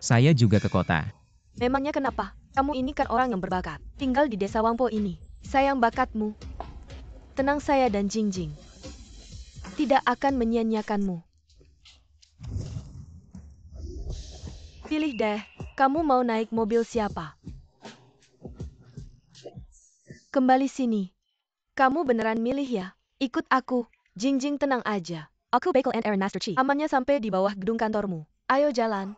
Saya juga ke kota. Memangnya kenapa? Kamu ini kan orang yang berbakat. Tinggal di desa Wangpo ini. Sayang bakatmu. Tenang, saya dan Jing tidak akan menyia-nyiakanmu. Pilih deh, kamu mau naik mobil siapa? Kembali sini. Kamu beneran milih ya? Ikut aku. Jing tenang aja. Aku Bakel and Aaron Master Qi. Amannya sampai di bawah gedung kantormu. Ayo jalan.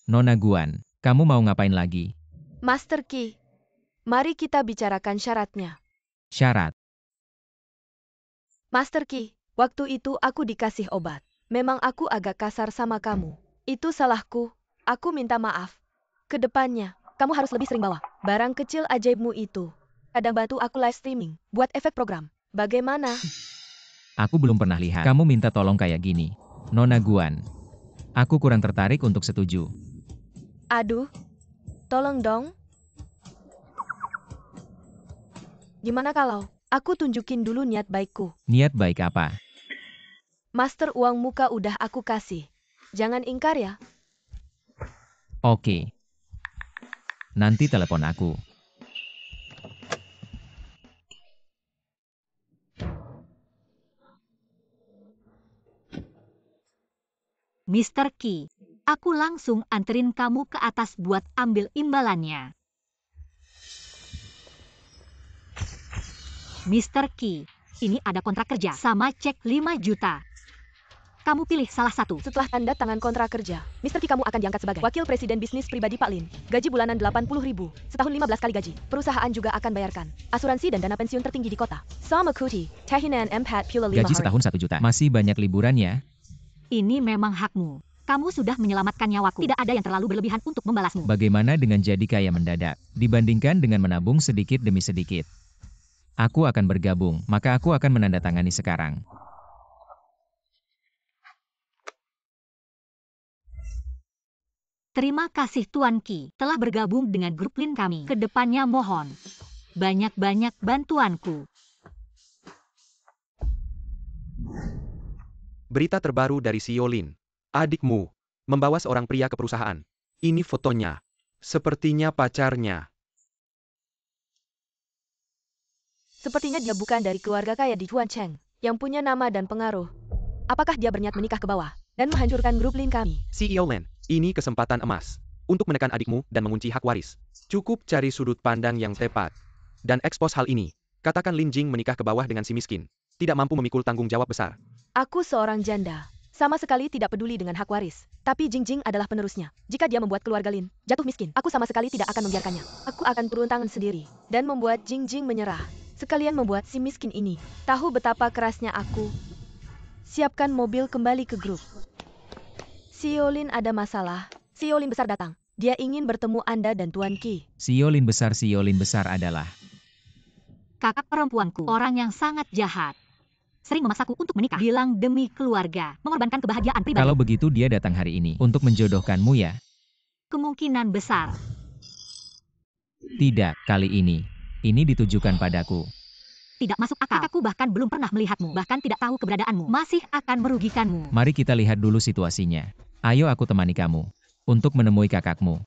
Nona Guan, kamu mau ngapain lagi? Master Qi, mari kita bicarakan syaratnya. Syarat. Master Qi, waktu itu aku dikasih obat. Memang aku agak kasar sama kamu. Itu salahku. Aku minta maaf. Kedepannya, kamu harus lebih sering bawa barang kecil ajaibmu itu. Kadang bantu aku live streaming, buat efek program. Bagaimana? Aku belum pernah lihat kamu minta tolong kayak gini. Nona Guan, aku kurang tertarik untuk setuju. Aduh, tolong dong. Gimana kalau aku tunjukin dulu niat baikku? Niat baik apa? Master, uang muka udah aku kasih. Jangan ingkar ya. Oke. Nanti telepon aku. Mr. Qi, aku langsung anterin kamu ke atas buat ambil imbalannya. Mr. Qi, ini ada kontrak kerja sama cek 5 juta. Kamu pilih salah satu. Setelah tanda tangan kontrak kerja, Mr. Ki kamu akan diangkat sebagai Wakil Presiden Bisnis Pribadi Pak Lin. Gaji bulanan 80.000, setahun 15 kali gaji. Perusahaan juga akan bayarkan asuransi dan dana pensiun tertinggi di kota. Sama Kuti, Tahinan Empat Pula 5 Gaji hari. setahun 1 juta. Masih banyak liburan ya? Ini memang hakmu. Kamu sudah menyelamatkan nyawaku. Tidak ada yang terlalu berlebihan untuk membalasmu. Bagaimana dengan jadi kaya mendadak? Dibandingkan dengan menabung sedikit demi sedikit. Aku akan bergabung, maka aku akan menandatangani sekarang. Terima kasih Tuan Ki telah bergabung dengan grup Lin kami. Kedepannya mohon banyak-banyak bantuanku. Berita terbaru dari CEO Lin. Adikmu membawa seorang pria ke perusahaan. Ini fotonya. Sepertinya pacarnya. Sepertinya dia bukan dari keluarga kaya di Chuan Cheng, yang punya nama dan pengaruh. Apakah dia berniat menikah ke bawah dan menghancurkan grup Lin kami? CEO Lin, ini kesempatan emas untuk menekan adikmu dan mengunci hak waris. Cukup cari sudut pandang yang tepat dan ekspos hal ini. Katakan Lin Jing menikah ke bawah dengan si miskin, tidak mampu memikul tanggung jawab besar. Aku seorang janda, sama sekali tidak peduli dengan hak waris. Tapi Jing adalah penerusnya. Jika dia membuat keluarga Lin jatuh miskin, aku sama sekali tidak akan membiarkannya. Aku akan turun tangan sendiri dan membuat Jing menyerah. Sekalian membuat si miskin ini tahu betapa kerasnya aku. Siapkan mobil kembali ke grup. CEO Lin ada masalah. CEO Lin besar datang. Dia ingin bertemu Anda dan Tuan Ki. CEO Lin besar adalah Kakak perempuanku, orang yang sangat jahat. Sering memaksaku untuk menikah. Bilang demi keluarga, mengorbankan kebahagiaan pribadi. Kalau begitu dia datang hari ini untuk menjodohkanmu ya? Kemungkinan besar. Tidak, kali ini. Ini ditujukan padaku. Tidak masuk akal. Kakakku bahkan belum pernah melihatmu, bahkan tidak tahu keberadaanmu. Masih akan merugikanmu. Mari kita lihat dulu situasinya. Ayo aku temani kamu untuk menemui kakakmu.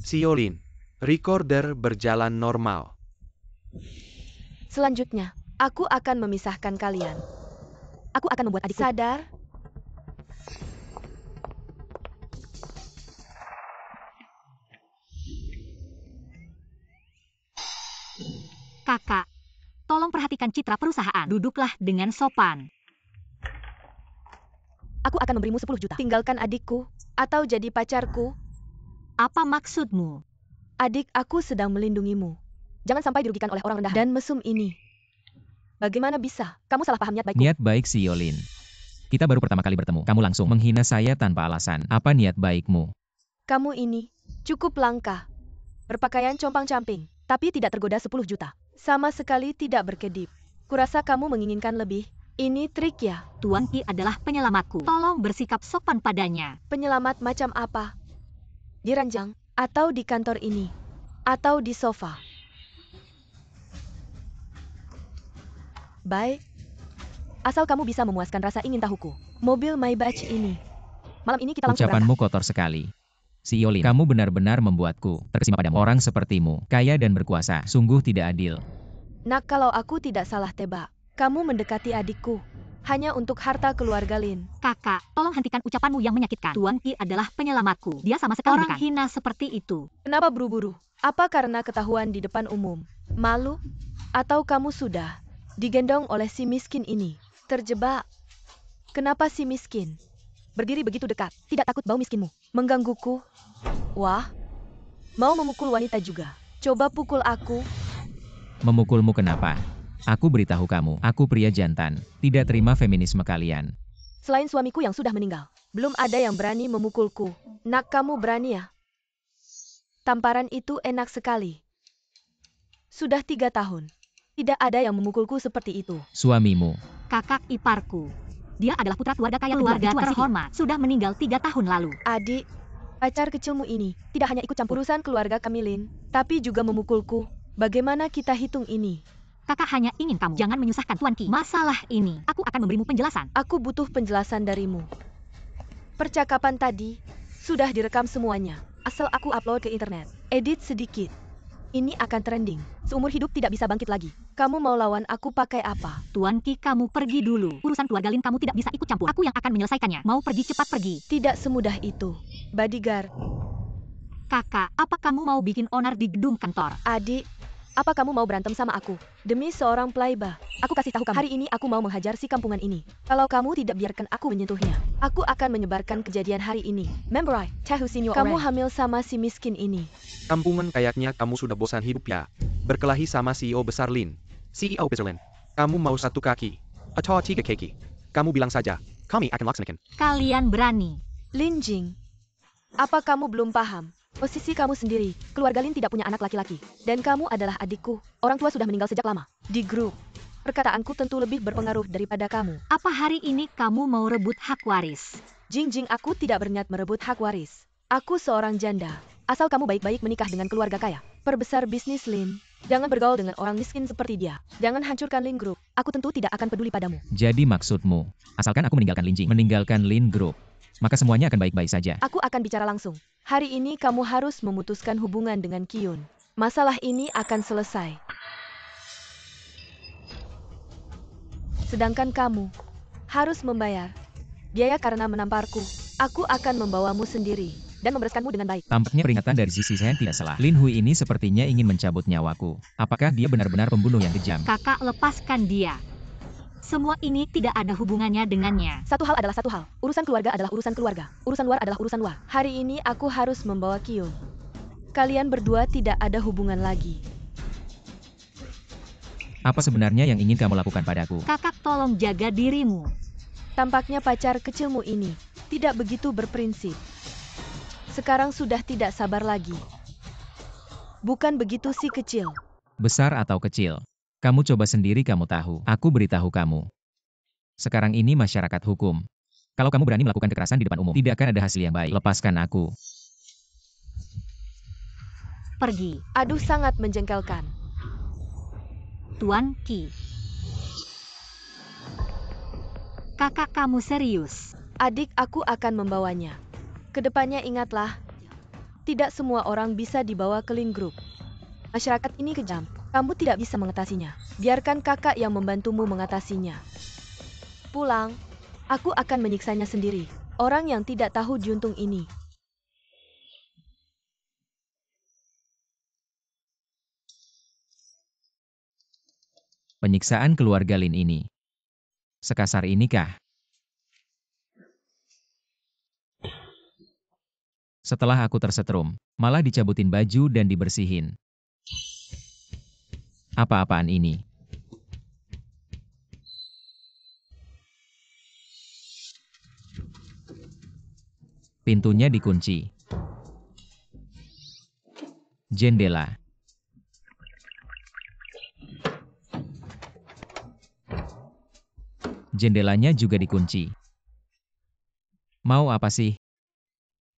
CEO Lin, recorder berjalan normal. Selanjutnya, aku akan memisahkan kalian. Aku akan membuat adikku sadar. Kakak, tolong perhatikan citra perusahaan. Duduklah dengan sopan. Aku akan memberimu 10 juta. Tinggalkan adikku, atau jadi pacarku. Apa maksudmu? Adik aku sedang melindungimu. Jangan sampai dirugikan oleh orang rendahan dan mesum ini. Bagaimana bisa? Kamu salah paham niat baikku. Niat baik CEO Lin. Kita baru pertama kali bertemu. Kamu langsung menghina saya tanpa alasan. Apa niat baikmu? Kamu ini cukup langka. Berpakaian compang-camping, tapi tidak tergoda 10 juta. Sama sekali tidak berkedip. Kurasa kamu menginginkan lebih. Ini trik ya? Tuan Ki adalah penyelamatku. Tolong bersikap sopan padanya. Penyelamat macam apa? Di ranjang, atau di kantor ini, atau di sofa? Baik. Asal kamu bisa memuaskan rasa ingin tahuku. Mobil Maybach ini. Malam ini kita langsung Ucapanmu berangkat. kotor sekali. CEO Lin, kamu benar-benar membuatku terkesima padamu. Orang sepertimu, kaya dan berkuasa, sungguh tidak adil. Nak, kalau aku tidak salah tebak, kamu mendekati adikku hanya untuk harta keluarga Lin. Kakak, tolong hentikan ucapanmu yang menyakitkan. Tuan Ki adalah penyelamatku. Dia sama sekali orang hina seperti itu. Kenapa buru-buru? Apa karena ketahuan di depan umum? Malu? Atau kamu sudah digendong oleh si miskin ini? Terjebak? Kenapa si miskin berdiri begitu dekat? Tidak takut bau miskinmu menggangguku? Wah, mau memukul wanita juga. Coba pukul aku. Memukulmu kenapa? Aku beritahu kamu, aku pria jantan, tidak terima feminisme kalian. Selain suamiku yang sudah meninggal, belum ada yang berani memukulku. Nak, kamu berani ya? Tamparan itu enak sekali. Sudah 3 tahun. Tidak ada yang memukulku seperti itu. Suamimu, Kakak iparku. Dia adalah putra keluarga kaya keluarga terhormat. Sudah meninggal 3 tahun lalu. Adik, pacar kecilmu ini tidak hanya ikut campur urusan keluarga kami Lin, tapi juga memukulku. Bagaimana kita hitung ini? Kakak hanya ingin kamu jangan menyusahkan Tuan Ki. Masalah ini, aku akan memberimu penjelasan. Aku butuh penjelasan darimu. Percakapan tadi sudah direkam semuanya. Asal aku upload ke internet, edit sedikit. Ini akan trending. Seumur hidup tidak bisa bangkit lagi. Kamu mau lawan aku pakai apa? Tuan Ki, kamu pergi dulu. Urusan keluarga Lin kamu tidak bisa ikut campur. Aku yang akan menyelesaikannya. Mau pergi cepat pergi. Tidak semudah itu. Bodyguard. Kakak, apa kamu mau bikin onar di gedung kantor? Adik, Apa kamu mau berantem sama aku? Demi seorang playba, aku kasih tahu kamu. Hari ini aku mau menghajar si kampungan ini. Kalau kamu tidak biarkan aku menyentuhnya, aku akan menyebarkan kejadian hari ini. Memberai, Tahusinyo kamu hamil sama si miskin ini. Kampungan kayaknya kamu sudah bosan hidup ya. Berkelahi sama CEO besar Lin. CEO besar Lin. Kamu mau satu kaki? Atau 3 kaki? Kamu bilang saja, kami akan laksanakan. Kalian berani. Lin Jing, apa kamu belum paham? Posisi kamu sendiri, keluarga Lin tidak punya anak laki-laki. Dan kamu adalah adikku, orang tua sudah meninggal sejak lama. Di grup, perkataanku tentu lebih berpengaruh daripada kamu. Apa hari ini kamu mau rebut hak waris? Jing, aku tidak berniat merebut hak waris. Aku seorang janda. Asal kamu baik-baik menikah dengan keluarga kaya. Perbesar bisnis Lin. Jangan bergaul dengan orang miskin seperti dia. Jangan hancurkan Lin Group. Aku tentu tidak akan peduli padamu. Jadi maksudmu, asalkan aku meninggalkan Lin Jing, meninggalkan Lin Group, maka semuanya akan baik-baik saja. Aku akan bicara langsung. Hari ini kamu harus memutuskan hubungan dengan Kyun. Masalah ini akan selesai. Sedangkan kamu harus membayar biaya karena menamparku. Aku akan membawamu sendiri dan membereskanmu dengan baik. Tampaknya peringatan dari sisi saya tidak salah. Lin Hui ini sepertinya ingin mencabut nyawaku. Apakah dia benar-benar pembunuh yang kejam? Kakak, lepaskan dia. Semua ini tidak ada hubungannya dengannya. Satu hal adalah satu hal. Urusan keluarga adalah urusan keluarga. Urusan luar adalah urusan luar. Hari ini aku harus membawa Kyun. Kalian berdua tidak ada hubungan lagi. Apa sebenarnya yang ingin kamu lakukan padaku? Kakak, tolong jaga dirimu. Tampaknya pacar kecilmu ini tidak begitu berprinsip. Sekarang sudah tidak sabar lagi. Bukan begitu si kecil. Besar atau kecil? Kamu coba sendiri kamu tahu. Aku beritahu kamu. Sekarang ini masyarakat hukum. Kalau kamu berani melakukan kekerasan di depan umum, tidak akan ada hasil yang baik. Lepaskan aku. Pergi. Aduh, sangat menjengkelkan. Tuan Qi. Kakak, kamu serius? Adik, aku akan membawanya. Kedepannya ingatlah, tidak semua orang bisa dibawa ke Lin Group. Masyarakat ini kejam. Kamu tidak bisa mengatasinya. Biarkan kakak yang membantumu mengatasinya. Pulang, aku akan menyiksanya sendiri. Orang yang tidak tahu juntung ini. Penyiksaan keluarga Lin ini. Sekasar inikah? Setelah aku tersetrum, malah dicabutin baju dan dibersihin. Apa-apaan ini? Pintunya dikunci. Jendela. Jendelanya juga dikunci. Mau apa sih?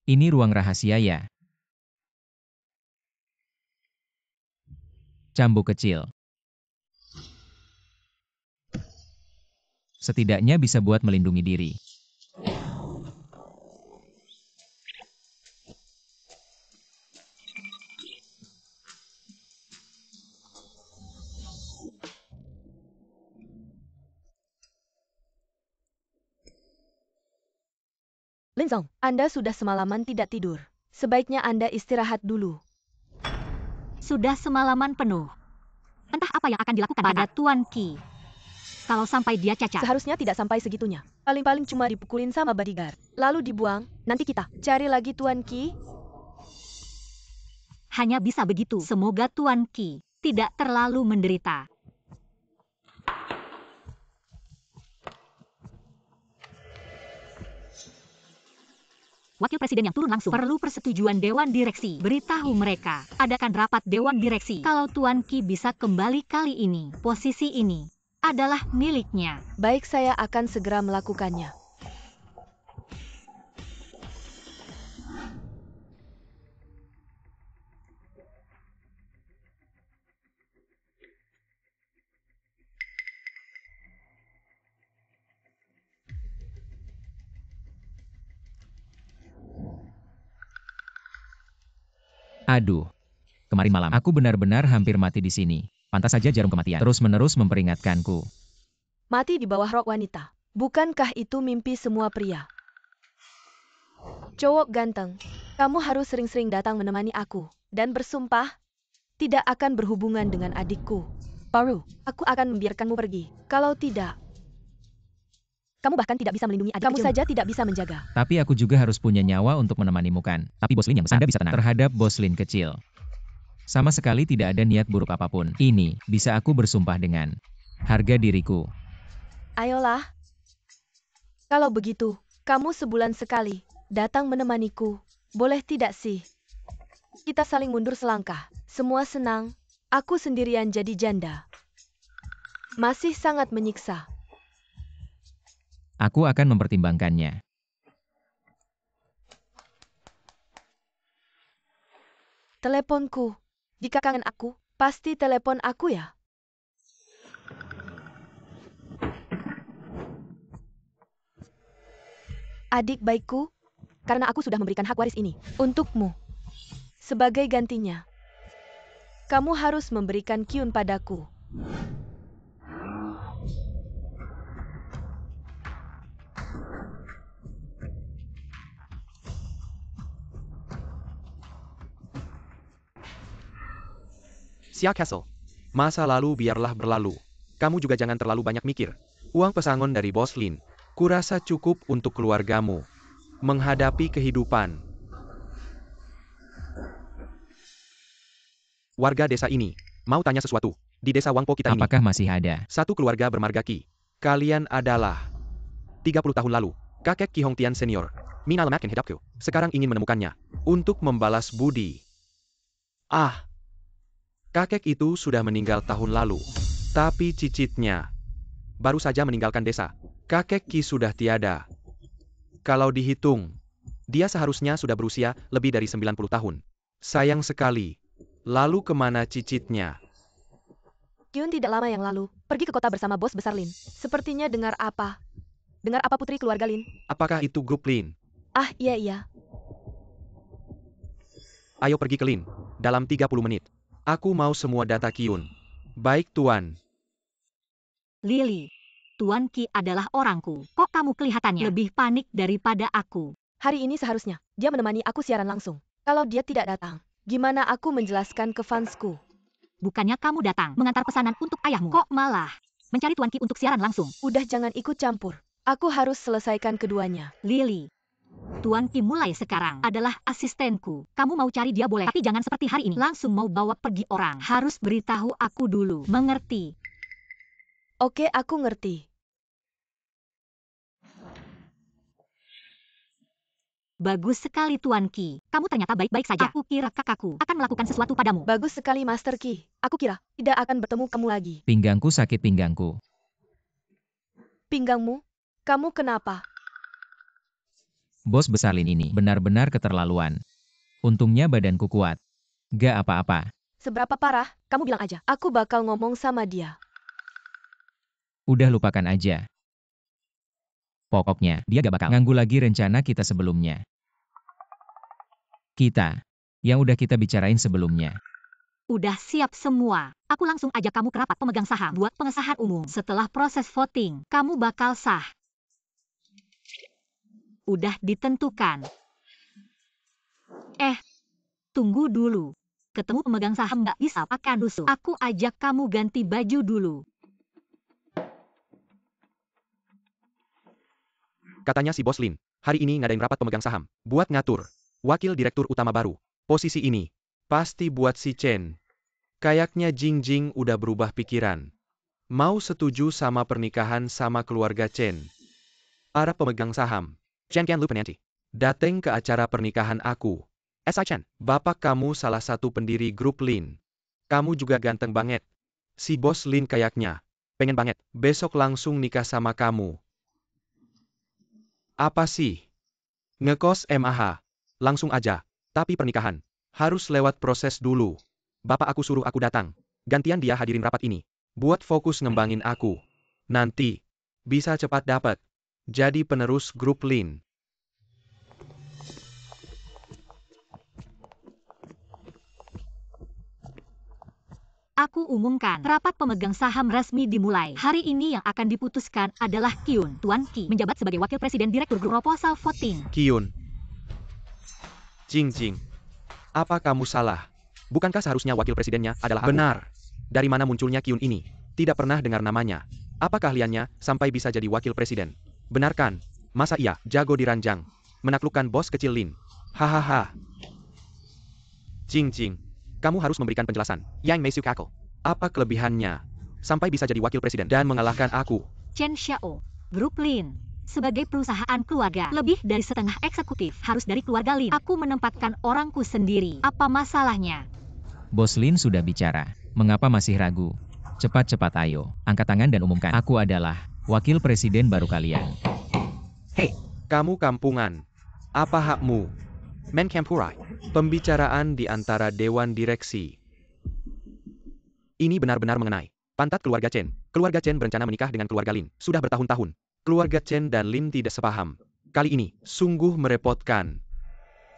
Ini ruang rahasia ya? Cambuk kecil. Setidaknya bisa buat melindungi diri. Lin Zong, Anda sudah semalaman tidak tidur. Sebaiknya Anda istirahat dulu. Sudah semalaman penuh. Entah apa yang akan dilakukan pada Tuan Qi. Kalau sampai dia cacat. Seharusnya tidak sampai segitunya. Paling-paling cuma dipukulin sama bodyguard. Lalu dibuang, nanti kita cari lagi Tuan Qi. Hanya bisa begitu. Semoga Tuan Qi tidak terlalu menderita. Wakil Presiden yang turun langsung. Perlu persetujuan Dewan Direksi. Beritahu mereka, adakan rapat Dewan Direksi. Kalau Tuan Qi bisa kembali kali ini, posisi ini adalah miliknya. Baik, saya akan segera melakukannya. Aduh. Kemarin malam aku benar-benar hampir mati di sini. Pantas saja jarum kematian terus-menerus memperingatkanku. Mati di bawah rok wanita. Bukankah itu mimpi semua pria? Cowok ganteng, kamu harus sering-sering datang menemani aku. Dan bersumpah, tidak akan berhubungan dengan adikku. Baru, aku akan membiarkanmu pergi. Kalau tidak, kamu bahkan tidak bisa melindungi adik kecilmu. Kamu saja tidak bisa menjaga. Tapi aku juga harus punya nyawa untuk menemanimu kan. Tapi Bos Lin yang besar, Anda bisa tenang terhadap Bos Lin kecil. Sama sekali tidak ada niat buruk apapun. Ini, bisa aku bersumpah dengan harga diriku. Ayolah. Kalau begitu, kamu sebulan sekali datang menemaniku. Boleh tidak sih? Kita saling mundur selangkah. Semua senang. Aku sendirian jadi janda. Masih sangat menyiksa. Aku akan mempertimbangkannya. Teleponku. Jika kangen aku, pasti telepon aku ya. Adik baikku, karena aku sudah memberikan hak waris ini untukmu. Sebagai gantinya, kamu harus memberikan Kyun padaku. Xia Castle. Masa lalu biarlah berlalu. Kamu juga jangan terlalu banyak mikir. Uang pesangon dari Bos Lin, kurasa cukup untuk keluargamu menghadapi kehidupan. Warga desa ini, mau tanya sesuatu. Di desa Wangpo kita ini, Apakah masih ada? satu keluarga bermarga Qi. Kalian adalah 30 tahun lalu, kakek Qi Hongtian senior, Mina Lemak and Hidapku, sekarang ingin menemukannya, untuk membalas budi. Ah, kakek itu sudah meninggal tahun lalu, tapi cicitnya baru saja meninggalkan desa. Kakek Qi sudah tiada. Kalau dihitung, dia seharusnya sudah berusia lebih dari 90 tahun. Sayang sekali. Lalu kemana cicitnya? Kyun tidak lama yang lalu pergi ke kota bersama bos besar Lin. Sepertinya dengar apa? Dengar apa putri keluarga Lin? Apakah itu grup Lin? Ah, iya. Ayo pergi ke Lin. Dalam 30 menit. Aku mau semua data Kyun. Baik Tuan. Lily, Tuan Qi adalah orangku. Kok kamu kelihatannya lebih panik daripada aku? Hari ini seharusnya dia menemani aku siaran langsung. Kalau dia tidak datang, gimana aku menjelaskan ke fansku? Bukannya kamu datang mengantar pesanan untuk ayahmu. Kok malah mencari Tuan Qi untuk siaran langsung? Udah jangan ikut campur. Aku harus selesaikan keduanya. Lily, Tuan Qi mulai sekarang adalah asistenku. Kamu mau cari dia boleh, tapi jangan seperti hari ini. Langsung mau bawa pergi orang. Harus beritahu aku dulu. Mengerti? Oke, aku ngerti. Bagus sekali Tuan Qi. Kamu ternyata baik-baik saja. Aku kira kakakku akan melakukan sesuatu padamu. Bagus sekali Master Qi. Aku kira tidak akan bertemu kamu lagi. Pinggangku sakit pinggangku. Pinggangmu? Kamu kenapa? Bos besar Lin ini benar-benar keterlaluan. Untungnya badanku kuat. Gak apa-apa. Seberapa parah? Kamu bilang aja. Aku bakal ngomong sama dia. Udah lupakan aja. Pokoknya, dia gak bakal ganggu lagi rencana kita sebelumnya. Yang udah kita bicarain sebelumnya. Udah siap semua. Aku langsung ajak kamu ke rapat pemegang saham buat pengesahan umum. Setelah proses voting, kamu bakal sah. Udah ditentukan. Tunggu dulu. Ketemu pemegang saham nggak bisa pakai dusu. Aku ajak kamu ganti baju dulu. Katanya si Bos Lin, hari ini ngadain rapat pemegang saham, buat ngatur wakil direktur utama baru. Posisi ini, pasti buat si Chen. Kayaknya Jing Jing udah berubah pikiran. Mau setuju sama pernikahan sama keluarga Chen. Para pemegang saham, Chen Qian Lu Penanti, dateng ke acara pernikahan aku. S.I. Chen, bapak kamu salah satu pendiri grup Lin. Kamu juga ganteng banget. Si Bos Lin kayaknya pengen banget besok langsung nikah sama kamu. Apa sih? Ngekos MAH. Langsung aja. Tapi pernikahan harus lewat proses dulu. Bapak aku suruh aku datang. Gantian dia hadirin rapat ini. Buat fokus ngembangin aku. Nanti bisa cepat dapat jadi penerus grup Lin. Aku umumkan, rapat pemegang saham resmi dimulai. Hari ini yang akan diputuskan adalah Kyun. Tuan Qi menjabat sebagai wakil presiden direktur grup proposal voting. Kyun. Jing Jing. Apa kamu salah? Bukankah seharusnya wakil presidennya adalah aku? Benar. Dari mana munculnya Kyun ini? Tidak pernah dengar namanya. Apa keahliannya sampai bisa jadi wakil presiden? Benarkan? Masa ia jago di ranjang? Menaklukkan bos kecil Lin? Hahaha. Jing Jing. Kamu harus memberikan penjelasan. Yang Meisu Kako. Apa kelebihannya? Sampai bisa jadi wakil presiden dan mengalahkan aku. Chen Xiao, Grup Lin. Sebagai perusahaan keluarga, lebih dari setengah eksekutif harus dari keluarga Lin. Aku menempatkan orangku sendiri. Apa masalahnya? Bos Lin sudah bicara. Mengapa masih ragu? Cepat-cepat ayo, angkat tangan dan umumkan. Aku adalah wakil presiden baru kalian. Hei, kamu kampungan. Apa hakmu? Menkempurai. Pembicaraan di antara Dewan Direksi. Ini benar-benar mengenai pantat keluarga Chen. Keluarga Chen berencana menikah dengan keluarga Lin. Sudah bertahun-tahun. Keluarga Chen dan Lin tidak sepaham. Kali ini, sungguh merepotkan.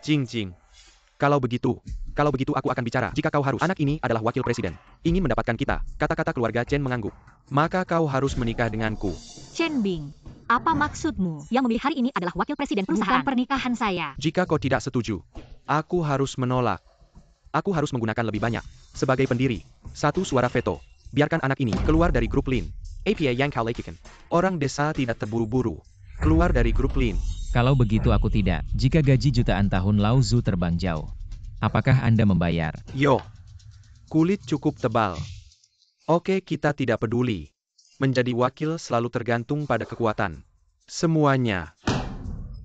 Jing Jing. Kalau begitu aku akan bicara. Jika kau harus, anak ini adalah wakil presiden. Ingin mendapatkan kita. Kata-kata keluarga Chen mengangguk. Maka kau harus menikah denganku. Chen Bing, apa maksudmu? Yang memilih hari ini adalah wakil presiden perusahaan. Bukan pernikahan saya. Jika kau tidak setuju, aku harus menolak. Aku harus menggunakan lebih banyak. Sebagai pendiri, satu suara veto. Biarkan anak ini keluar dari grup Lin. APA yang kau lekikan. Orang desa tidak terburu-buru. Keluar dari grup Lin. Kalau begitu aku tidak. Jika gaji jutaan tahun Lao Zu terbang jauh, apakah Anda membayar? Yo, kulit cukup tebal. Oke, kita tidak peduli. Menjadi wakil selalu tergantung pada kekuatan. Semuanya.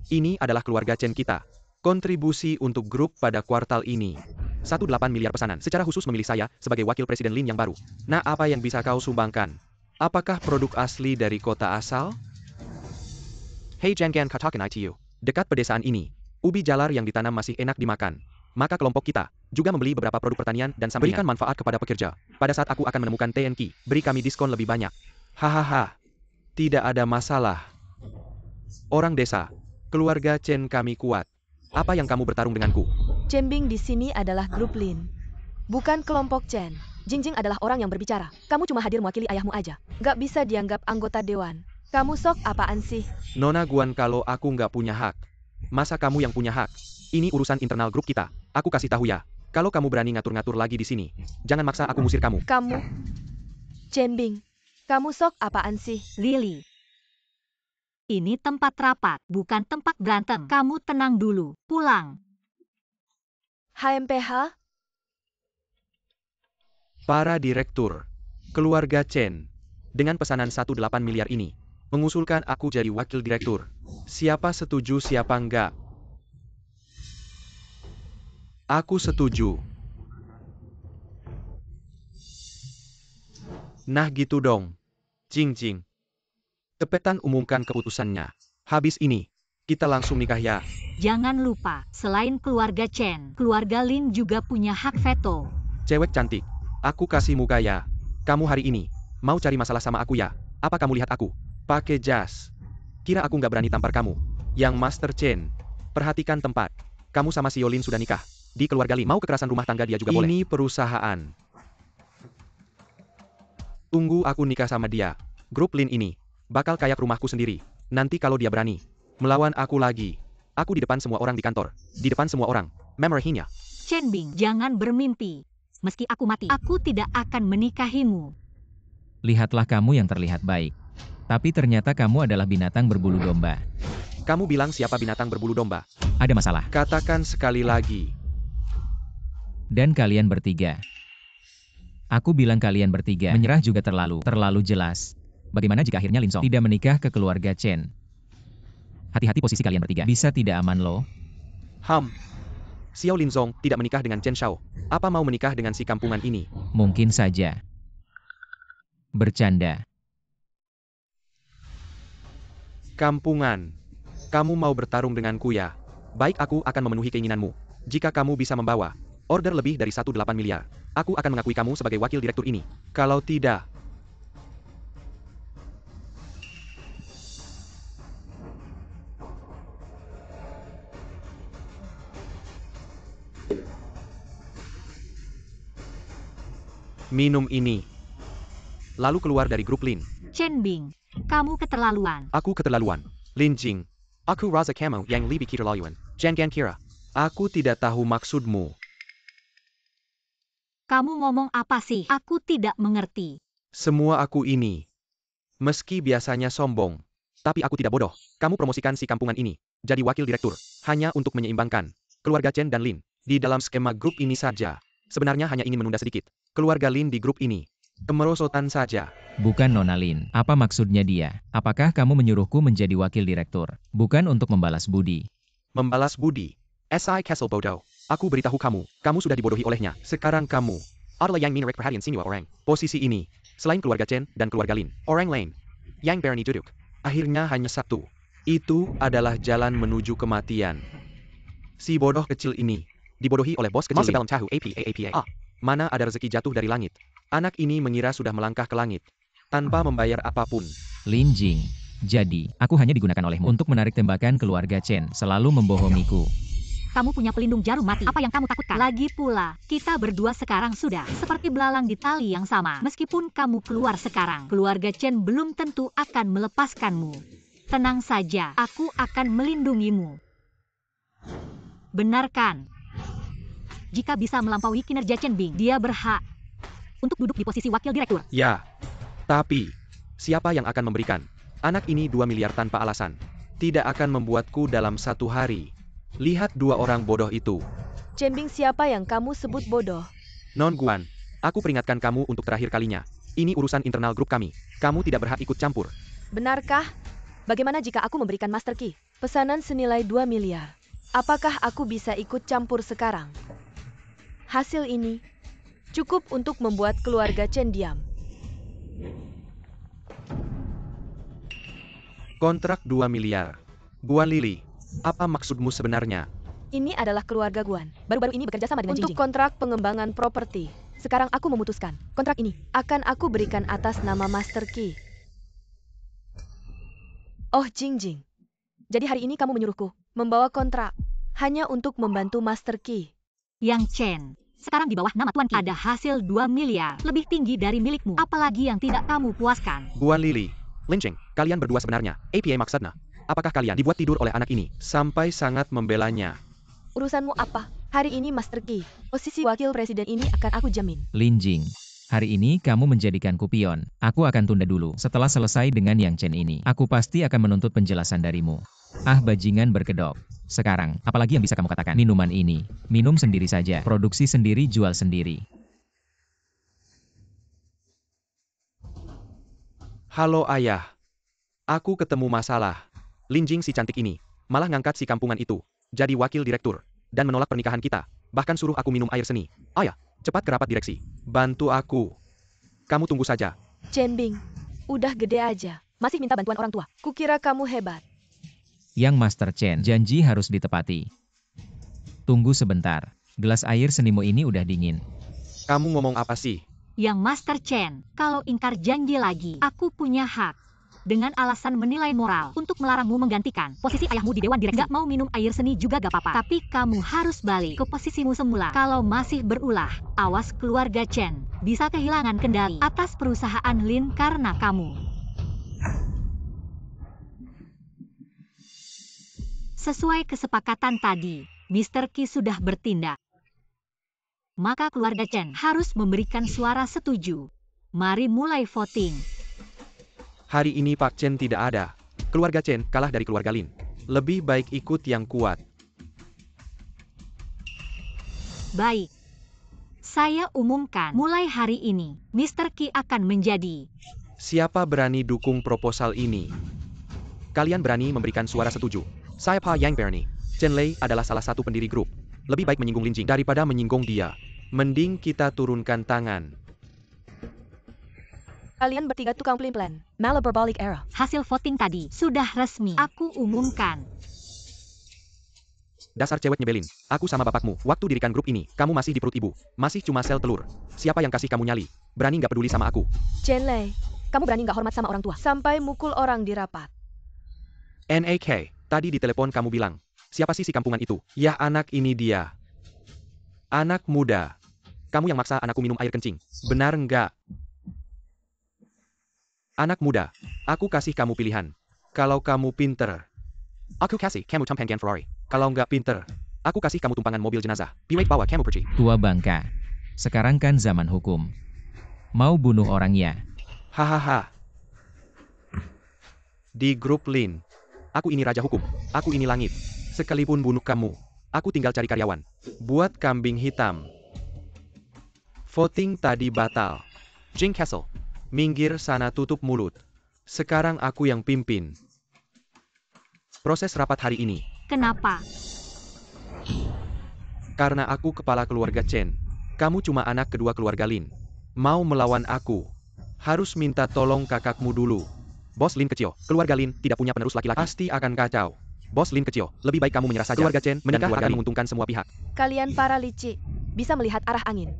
Ini adalah keluarga Chen kita. Kontribusi untuk grup pada kuartal ini. 18 miliar pesanan. Secara khusus memilih saya sebagai wakil presiden Lin yang baru. Nah, apa yang bisa kau sumbangkan? Apakah produk asli dari kota asal? Hei Jangan katakan ITU. Dekat pedesaan ini, ubi jalar yang ditanam masih enak dimakan. Maka kelompok kita juga membeli beberapa produk pertanian dan berikan manfaat kepada pekerja. Pada saat aku akan menemukan TNQ, beri kami diskon lebih banyak. Hahaha. Tidak ada masalah. Orang desa, keluarga Chen kami kuat. Apa yang kamu bertarung denganku? Chen Bing di sini adalah grup Lin. Bukan kelompok Chen. Jing Jing adalah orang yang berbicara. Kamu cuma hadir mewakili ayahmu aja. Gak bisa dianggap anggota dewan. Kamu sok apaan sih? Nona Guan, kalau aku nggak punya hak. Masa kamu yang punya hak? Ini urusan internal grup kita. Aku kasih tahu ya. Kalau kamu berani ngatur-ngatur lagi di sini, jangan maksa aku ngusir kamu. Kamu, Chen Bing, kamu sok apaan sih? Lily. Ini tempat rapat, bukan tempat berantem. Kamu tenang dulu. Pulang. HMPH? Para direktur, keluarga Chen, dengan pesanan 18 miliar ini, mengusulkan aku jadi wakil direktur. Siapa setuju, siapa enggak? Aku setuju. Nah gitu dong. Jing Jing. Cepetan umumkan keputusannya. Habis ini, kita langsung nikah ya. Jangan lupa, selain keluarga Chen, keluarga Lin juga punya hak veto. Cewek cantik, aku kasih muka ya. Kamu hari ini, mau cari masalah sama aku ya? Apa kamu lihat aku pakai jas? Kira aku nggak berani tampar kamu? Yang Master Chen, perhatikan tempat. Kamu sama si Yolin sudah nikah. Di keluarga Lin, mau kekerasan rumah tangga dia juga boleh. Ini perusahaan. Tunggu aku nikah sama dia. Grup Lin ini bakal kayak rumahku sendiri. Nanti kalau dia berani melawan aku lagi, aku di depan semua orang di kantor, di depan semua orang, memorinya. Chen Bing, jangan bermimpi. Meski aku mati, aku tidak akan menikahimu. Lihatlah kamu yang terlihat baik. Tapi ternyata kamu adalah binatang berbulu domba. Kamu bilang siapa binatang berbulu domba? Ada masalah. Katakan sekali lagi. Dan kalian bertiga. Aku bilang kalian bertiga. Menyerah juga terlalu jelas. Bagaimana jika akhirnya Lin Song tidak menikah ke keluarga Chen? Hati-hati posisi kalian bertiga. Bisa tidak aman loh. Xiao Lin Song tidak menikah dengan Chen Xiao. Apa mau menikah dengan si kampungan ini? Mungkin saja. Bercanda. Kampungan. Kamu mau bertarung denganku ya? Baik, aku akan memenuhi keinginanmu. Jika kamu bisa membawa order lebih dari 18 miliar, aku akan mengakui kamu sebagai wakil direktur ini. Kalau tidak, minum ini. Lalu keluar dari grup Lin. Chen Bing, kamu keterlaluan. Aku keterlaluan. Lin Jing. Aku rasa kamu yang lebih keterlaluan. Jangan kira. Aku tidak tahu maksudmu. Kamu ngomong apa sih? Aku tidak mengerti. Semua aku ini. Meski biasanya sombong. Tapi aku tidak bodoh. Kamu promosikan si kampungan ini. Jadi wakil direktur. Hanya untuk menyeimbangkan. Keluarga Chen dan Lin. Di dalam skema grup ini saja. Sebenarnya hanya ingin menunda sedikit. Keluarga Lin di grup ini. Kemerosotan saja. Bukan Nona Lin. Apa maksudnya dia? Apakah kamu menyuruhku menjadi wakil direktur? Bukan untuk membalas budi. Membalas budi. SI Castle bodoh. Aku beritahu kamu. Kamu sudah dibodohi olehnya. Sekarang kamu adalah yang menarik perhatian semua orang. Posisi ini. Selain keluarga Chen dan keluarga Lin. Orang lain. Yang berani duduk. Akhirnya hanya satu. Itu adalah jalan menuju kematian. Si bodoh kecil ini. Dibodohi oleh bos kecil dalam tahu APA. Mana ada rezeki jatuh dari langit. Anak ini mengira sudah melangkah ke langit. Tanpa membayar apapun. Lin Jing. Jadi, aku hanya digunakan olehmu untuk menarik tembakan keluarga Chen. Selalu membohongiku. Kamu punya pelindung jarum mati. Apa yang kamu takutkan? Lagi pula, kita berdua sekarang sudah seperti belalang di tali yang sama. Meskipun kamu keluar sekarang, keluarga Chen belum tentu akan melepaskanmu. Tenang saja, aku akan melindungimu. Benarkan? Jika bisa melampaui kinerja Chen Bing, dia berhak untuk duduk di posisi wakil direktur. Ya. Tapi, siapa yang akan memberikan? Anak ini 2 miliar tanpa alasan. Tidak akan membuatku dalam 1 hari. Lihat 2 orang bodoh itu. Chen Bing siapa yang kamu sebut bodoh? Non Guan, aku peringatkan kamu untuk terakhir kalinya. Ini urusan internal grup kami. Kamu tidak berhak ikut campur. Benarkah? Bagaimana jika aku memberikan Master Key? Pesanan senilai 2 miliar. Apakah aku bisa ikut campur sekarang? Hasil ini cukup untuk membuat keluarga Chen diam. Kontrak 2 miliar. Guan Lili, apa maksudmu sebenarnya? Ini adalah keluarga Guan. Baru-baru ini bekerja sama dengan Jingjing. Untuk kontrak pengembangan properti. Sekarang aku memutuskan. Kontrak ini akan aku berikan atas nama Master Key. Oh Jingjing. Jadi hari ini kamu menyuruhku membawa kontrak hanya untuk membantu Master Key. Yang Chen, sekarang di bawah nama Tuan Qi ada hasil 2 miliar, lebih tinggi dari milikmu. Apalagi yang tidak kamu puaskan. Guan Lili, Lin Jing, kalian berdua sebenarnya, APA maksudnya. Apakah kalian dibuat tidur oleh anak ini? Sampai sangat membelanya. Urusanmu apa? Hari ini Master Key, posisi wakil presiden ini akan aku jamin. Lin Jing. Hari ini kamu menjadikanku pion. Aku akan tunda dulu. Setelah selesai dengan Yang Chen ini, aku pasti akan menuntut penjelasan darimu. Ah bajingan berkedok. Sekarang, apalagi yang bisa kamu katakan? Minuman ini. Minum sendiri saja. Produksi sendiri, jual sendiri. Halo ayah. Aku ketemu masalah. Lin Jing si cantik ini. Malah ngangkat si kampungan itu. Jadi wakil direktur. Dan menolak pernikahan kita. Bahkan suruh aku minum air seni. Ayah, cepat ke rapat direksi. Bantu aku. Kamu tunggu saja. Chen Bing, udah gede aja. Masih minta bantuan orang tua. Kukira kamu hebat. Yang Master Chen, janji harus ditepati. Tunggu sebentar. Gelas air senimu ini udah dingin. Kamu ngomong apa sih? Yang Master Chen, kalau ingkar janji lagi, aku punya hak. Dengan alasan menilai moral untuk melarangmu menggantikan posisi ayahmu di Dewan Direksi. Gak mau minum air seni juga gak apa-apa. Tapi kamu harus balik ke posisimu semula. Kalau masih berulah, awas keluarga Chen bisa kehilangan kendali atas perusahaan Lin karena kamu. Sesuai kesepakatan tadi, Mr. Qi sudah bertindak. Maka keluarga Chen harus memberikan suara setuju. Mari mulai voting. Hari ini Pak Chen tidak ada. Keluarga Chen kalah dari keluarga Lin. Lebih baik ikut yang kuat. Baik. Saya umumkan, mulai hari ini, Mr. Qi akan menjadi. Siapa berani dukung proposal ini? Kalian berani memberikan suara setuju. Saya Pa Yang Bernie. Chen Lei adalah salah satu pendiri grup. Lebih baik menyinggung Lin Jing daripada menyinggung dia. Mending kita turunkan tangan. Kalian bertiga tukang pelin-pelan. Malaberbalik era. Hasil voting tadi sudah resmi. Aku umumkan. Dasar cewek nyebelin. Aku sama bapakmu. Waktu dirikan grup ini, kamu masih di perut ibu. Masih cuma sel telur. Siapa yang kasih kamu nyali? Berani nggak peduli sama aku? Chen Lei, kamu berani nggak hormat sama orang tua? Sampai mukul orang di rapat. NAK, tadi di telepon kamu bilang. Siapa sih si kampungan itu? Yah anak ini dia. Anak muda. Kamu yang maksa anakku minum air kencing. Benar nggak? Anak muda, aku kasih kamu pilihan. Kalau kamu pinter, aku kasih kamu tumpangan Ferrari. Kalau nggak pinter, aku kasih kamu tumpangan mobil jenazah. Pilih bawa kamu pergi. Tua bangka. Sekarang kan zaman hukum. Mau bunuh orangnya. Hahaha. Di grup Lin. Aku ini raja hukum. Aku ini langit. Sekalipun bunuh kamu, aku tinggal cari karyawan. Buat kambing hitam. Voting tadi batal. Jing Castle. Minggir sana, tutup mulut. Sekarang aku yang pimpin. Proses rapat hari ini. Kenapa? Karena aku kepala keluarga Chen. Kamu cuma anak kedua keluarga Lin. Mau melawan aku, harus minta tolong kakakmu dulu. Bos Lin kecil, keluarga Lin tidak punya penerus laki-laki. Pasti akan kacau. Bos Lin kecil, lebih baik kamu menyerah saja. Keluarga Chen menikah akan menguntungkan semua pihak. Kalian para licik, bisa melihat arah angin.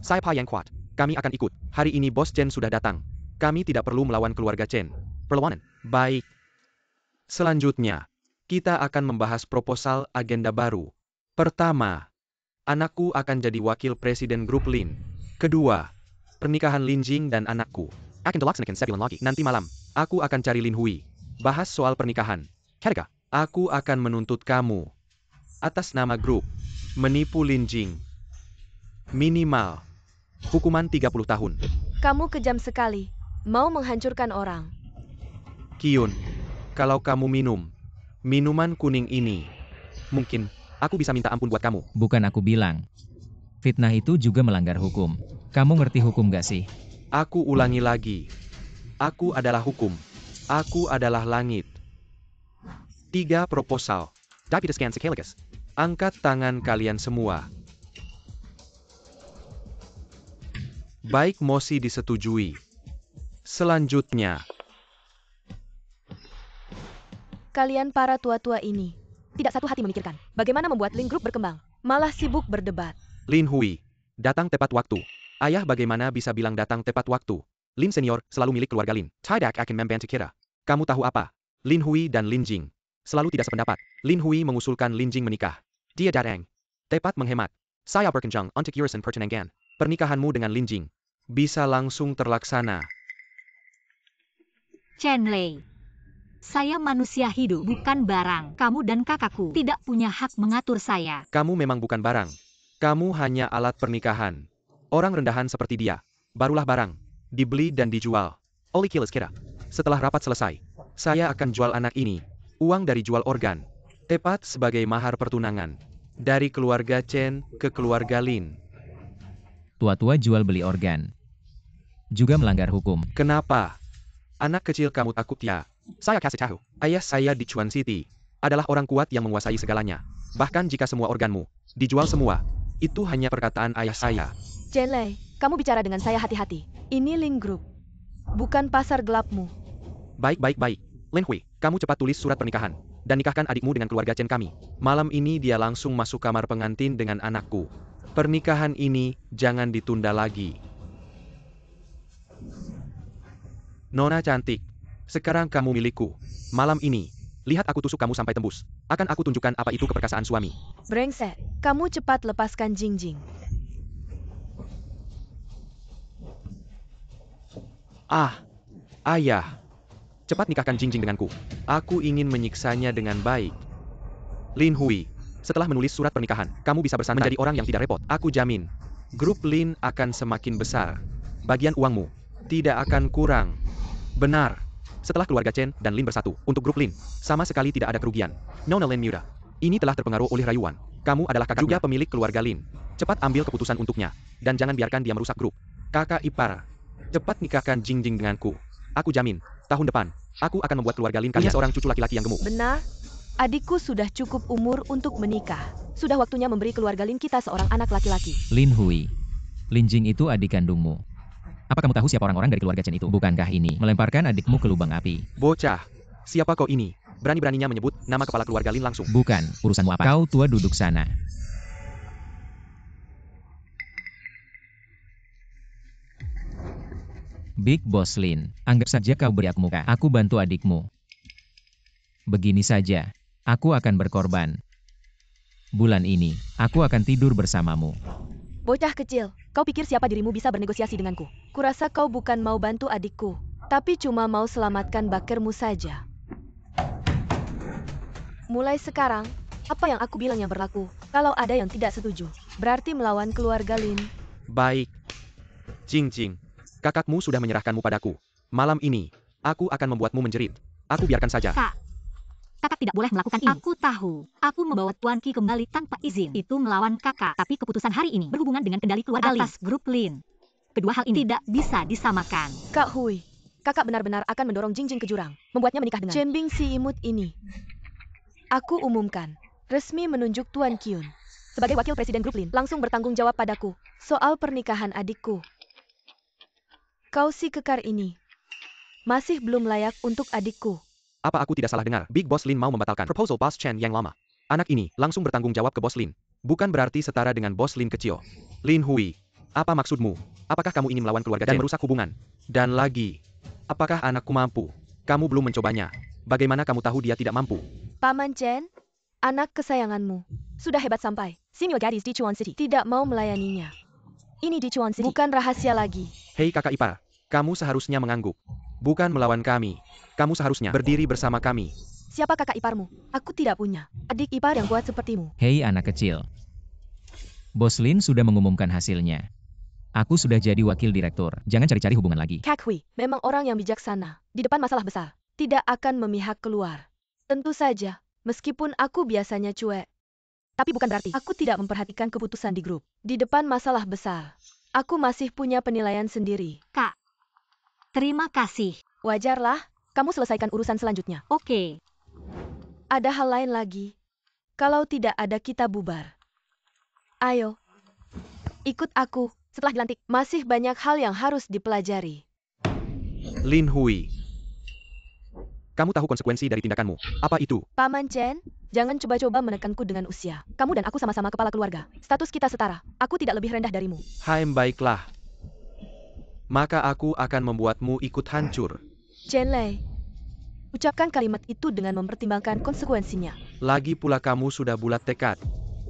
Saya Pa yang kuat. Kami akan ikut. Hari ini Bos Chen sudah datang. Kami tidak perlu melawan keluarga Chen. Perlawanan. Baik. Selanjutnya, kita akan membahas proposal agenda baru. Pertama, anakku akan jadi wakil presiden grup Lin. Kedua, pernikahan Lin Jing dan anakku. Akan dilaksanakan sebulan lagi. Nanti malam, aku akan cari Lin Hui. Bahas soal pernikahan. Ketiga, aku akan menuntut kamu atas nama grup menipu Lin Jing. Minimal hukuman 30 tahun. Kamu kejam sekali, mau menghancurkan orang. Kyun, kalau kamu minum minuman kuning ini, mungkin aku bisa minta ampun buat kamu. Bukan aku bilang. Fitnah itu juga melanggar hukum. Kamu ngerti hukum gak sih? Aku ulangi lagi. Aku adalah hukum. Aku adalah langit. 3 proposal. Deputy Sekaligus. Angkat tangan kalian semua. Baik, mosi disetujui. Selanjutnya, Kalian para tua-tua ini, tidak satu hati memikirkan bagaimana membuat Lin Group berkembang, malah sibuk berdebat. Lin Hui, datang tepat waktu. Ayah bagaimana bisa bilang datang tepat waktu? Lin Senior selalu milik keluarga Lin. Tidak akan membantu kita. Kamu tahu apa? Lin Hui dan Lin Jing selalu tidak sependapat. Lin Hui mengusulkan Lin Jing menikah. Dia datang tepat menghemat. Saya berkenjang untuk urusan pertunangan. Pernikahanmu dengan Lin Jing bisa langsung terlaksana. Chen Lei. Saya manusia hidup, bukan barang. Kamu dan kakakku tidak punya hak mengatur saya. Kamu memang bukan barang. Kamu hanya alat pernikahan. Orang rendahan seperti dia, barulah barang. Dibeli dan dijual. Oli kilas kira. Setelah rapat selesai, saya akan jual anak ini. Uang dari jual organ. Tepat sebagai mahar pertunangan. Dari keluarga Chen ke keluarga Lin. Tua-tua jual beli organ. Juga melanggar hukum. Kenapa? Anak kecil kamu takut ya? Saya kasih tahu. Ayah saya di Chuan City adalah orang kuat yang menguasai segalanya. Bahkan jika semua organmu dijual semua, itu hanya perkataan ayah saya. Chen Lei, kamu bicara dengan saya hati-hati. Ini Lin Group, bukan pasar gelapmu. Baik. Lin Hui, kamu cepat tulis surat pernikahan dan nikahkan adikmu dengan keluarga Chen kami. Malam ini dia langsung masuk kamar pengantin dengan anakku. Pernikahan ini jangan ditunda lagi. Nona cantik, sekarang kamu milikku. Malam ini, lihat aku tusuk kamu sampai tembus. Akan aku tunjukkan apa itu keperkasaan suami. Brengsek, kamu cepat lepaskan Jing Jing. Ayah. Cepat nikahkan Jing Jing denganku. Aku ingin menyiksanya dengan baik. Lin Hui, setelah menulis surat pernikahan, kamu bisa bersantai menjadi orang yang tidak repot. Aku jamin, grup Lin akan semakin besar. Bagian uangmu tidak akan kurang. Benar. Setelah keluarga Chen dan Lin bersatu untuk grup Lin, sama sekali tidak ada kerugian. Nona Lin Muda, ini telah terpengaruh oleh rayuan. Kamu adalah kakak juga pemilik keluarga Lin. Cepat ambil keputusan untuknya, dan jangan biarkan dia merusak grup. Kakak ipar, cepat nikahkan Jing Jing denganku. Aku jamin, tahun depan, aku akan membuat keluarga Lin punya seorang cucu laki-laki yang gemuk. Benar, adikku sudah cukup umur untuk menikah. Sudah waktunya memberi keluarga Lin kita seorang anak laki-laki. Lin Hui. Lin Jing itu adik kandungmu. Apa kamu tahu siapa orang-orang dari keluarga Chen itu? Bukankah ini melemparkan adikmu ke lubang api? Bocah, siapa kau ini? Berani-beraninya menyebut nama kepala keluarga Lin langsung. Bukan, urusanmu apa? Kau tua duduk sana. Big Boss Lin, anggap saja kau beri aku muka. Aku bantu adikmu. Begini saja, aku akan berkorban. Bulan ini, aku akan tidur bersamamu. Bocah kecil, kau pikir siapa dirimu bisa bernegosiasi denganku? Kurasa kau bukan mau bantu adikku, tapi cuma mau selamatkan bakermu saja. Mulai sekarang, apa yang aku bilang yang berlaku, kalau ada yang tidak setuju, Berarti melawan keluarga Lin. Baik. Jing Jing, kakakmu sudah menyerahkanmu padaku. Malam ini, aku akan membuatmu menjerit. Aku biarkan saja. Kak, kakak tidak boleh melakukan ini. Aku tahu, aku membawa Tuan Qi kembali tanpa izin. Itu melawan kakak. Tapi keputusan hari ini berhubungan dengan kendali keluarga Lin atas grup Lin. Kedua hal ini tidak bisa disamakan. Kak Hui, kakak benar-benar akan mendorong Jing Jing ke jurang, membuatnya menikah dengan Chen Bing si imut ini. Aku umumkan, resmi menunjuk Tuan Qiyun sebagai wakil presiden grup Lin, langsung bertanggung jawab padaku soal pernikahan adikku. Kau si kekar ini masih belum layak untuk adikku. Apa aku tidak salah dengar? Big Boss Lin mau membatalkan proposal Boss Chen yang lama. Anak ini langsung bertanggung jawab ke Boss Lin. Bukan berarti setara dengan Boss Lin kecil. Lin Hui, apa maksudmu? Apakah kamu ingin melawan keluarga Chen dan merusak hubungan? Dan lagi, apakah anakku mampu? Kamu belum mencobanya. Bagaimana kamu tahu dia tidak mampu? Paman Chen, anak kesayanganmu, sudah hebat sampai Senior Gadis di Chuan City tidak mau melayaninya. Ini di Chuan City, bukan rahasia lagi. Hei kakak ipar, kamu seharusnya mengangguk. Bukan melawan kami. Kamu seharusnya berdiri bersama kami. Siapa kakak iparmu? Aku tidak punya adik ipar yang kuat sepertimu. Hei anak kecil. Bos Lin sudah mengumumkan hasilnya. Aku sudah jadi wakil direktur. Jangan cari-cari hubungan lagi. Kak Hui, memang orang yang bijaksana. Di depan masalah besar, tidak akan memihak keluar. Tentu saja, meskipun aku biasanya cuek. Tapi bukan berarti aku tidak memperhatikan keputusan di grup. Di depan masalah besar, aku masih punya penilaian sendiri. Kak, terima kasih. Wajarlah, kamu selesaikan urusan selanjutnya. Oke. Ada hal lain lagi. Kalau tidak ada kita bubar. Ayo, ikut aku. Setelah dilantik, masih banyak hal yang harus dipelajari. Lin Hui, kamu tahu konsekuensi dari tindakanmu. Apa itu? Paman Chen, jangan coba-coba menekanku dengan usia. Kamu dan aku sama-sama kepala keluarga. Status kita setara. Aku tidak lebih rendah darimu. Hai, baiklah. Maka aku akan membuatmu ikut hancur. Chen Lei, ucapkan kalimat itu dengan mempertimbangkan konsekuensinya. Lagi pula kamu sudah bulat tekad.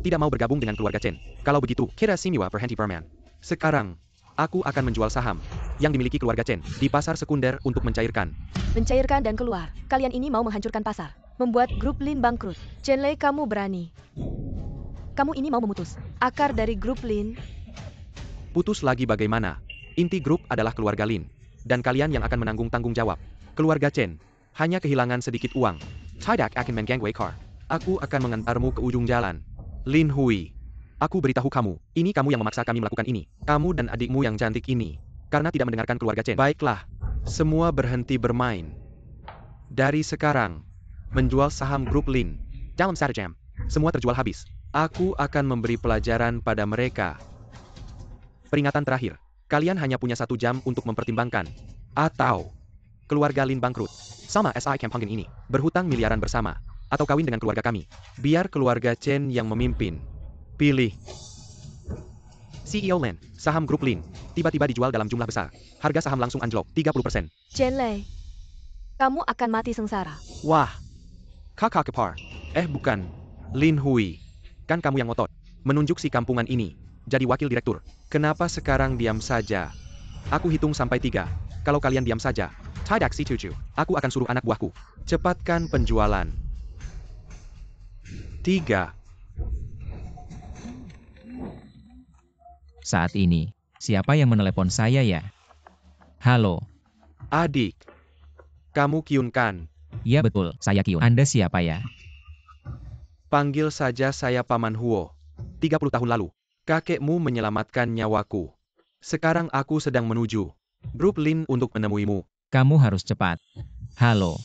Tidak mau bergabung dengan keluarga Chen. Kalau begitu, kira Simiwa berhenti permen. Sekarang, aku akan menjual saham yang dimiliki keluarga Chen di pasar sekunder untuk mencairkan. Mencairkan dan keluar. Kalian ini mau menghancurkan pasar. Membuat grup Lin bangkrut. Chen Lei, kamu berani. Kamu ini mau memutus akar dari grup Lin. Putus lagi bagaimana? Inti grup adalah keluarga Lin. Dan kalian yang akan menanggung tanggung jawab. Keluarga Chen hanya kehilangan sedikit uang. Tidak akan mengganggu car. Aku akan mengantarmu ke ujung jalan. Lin Hui, aku beritahu kamu, ini kamu yang memaksa kami melakukan ini. Kamu dan adikmu yang cantik ini. Karena tidak mendengarkan keluarga Chen. Baiklah, semua berhenti bermain. Dari sekarang, menjual saham grup Lin. Dalam 1 jam, semua terjual habis. Aku akan memberi pelajaran pada mereka. Peringatan terakhir, kalian hanya punya 1 jam untuk mempertimbangkan. Atau, keluarga Lin bangkrut. Sama SI Camp Honggen ini, berhutang miliaran bersama. Atau kawin dengan keluarga kami. Biar keluarga Chen yang memimpin. Pilih. CEO Lin, saham grup Lin, tiba-tiba dijual dalam jumlah besar. Harga saham langsung anjlok 30%. Chen Lei, kamu akan mati sengsara. Wah, kakak kepar. Bukan. Lin Hui, kan kamu yang ngotot. Menunjuk si kampungan ini, jadi wakil direktur. Kenapa sekarang diam saja? Aku hitung sampai 3. Kalau kalian diam saja, tidak si cucu, aku akan suruh anak buahku. Cepatkan penjualan. 3. Saat ini, siapa yang menelepon saya ya? Halo. Adik, kamu Qiyun kan? Ya betul, saya Qiyun. Anda siapa ya? Panggil saja saya Paman Huo. 30 tahun lalu, kakekmu menyelamatkan nyawaku. Sekarang aku sedang menuju grup Lin untuk menemuimu. Kamu harus cepat. Halo.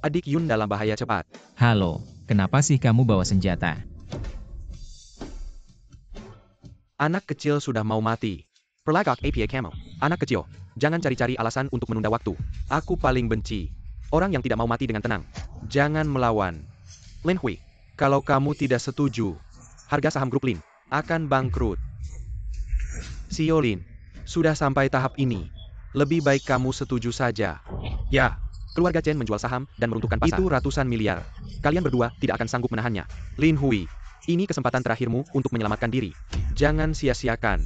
Adik Yun dalam bahaya cepat. Halo, kenapa sih kamu bawa senjata? Anak kecil sudah mau mati. Perlagak APA Camo. Anak kecil, jangan cari-cari alasan untuk menunda waktu. Aku paling benci orang yang tidak mau mati dengan tenang. Jangan melawan. Lin Hui, kalau kamu tidak setuju, harga saham grup Lin akan bangkrut. CEO Lin, sudah sampai tahap ini. Lebih baik kamu setuju saja. Ya, keluarga Chen menjual saham dan meruntuhkan pasar. Itu ratusan miliar. Kalian berdua tidak akan sanggup menahannya. Lin Hui, ini kesempatan terakhirmu untuk menyelamatkan diri. Jangan sia-siakan.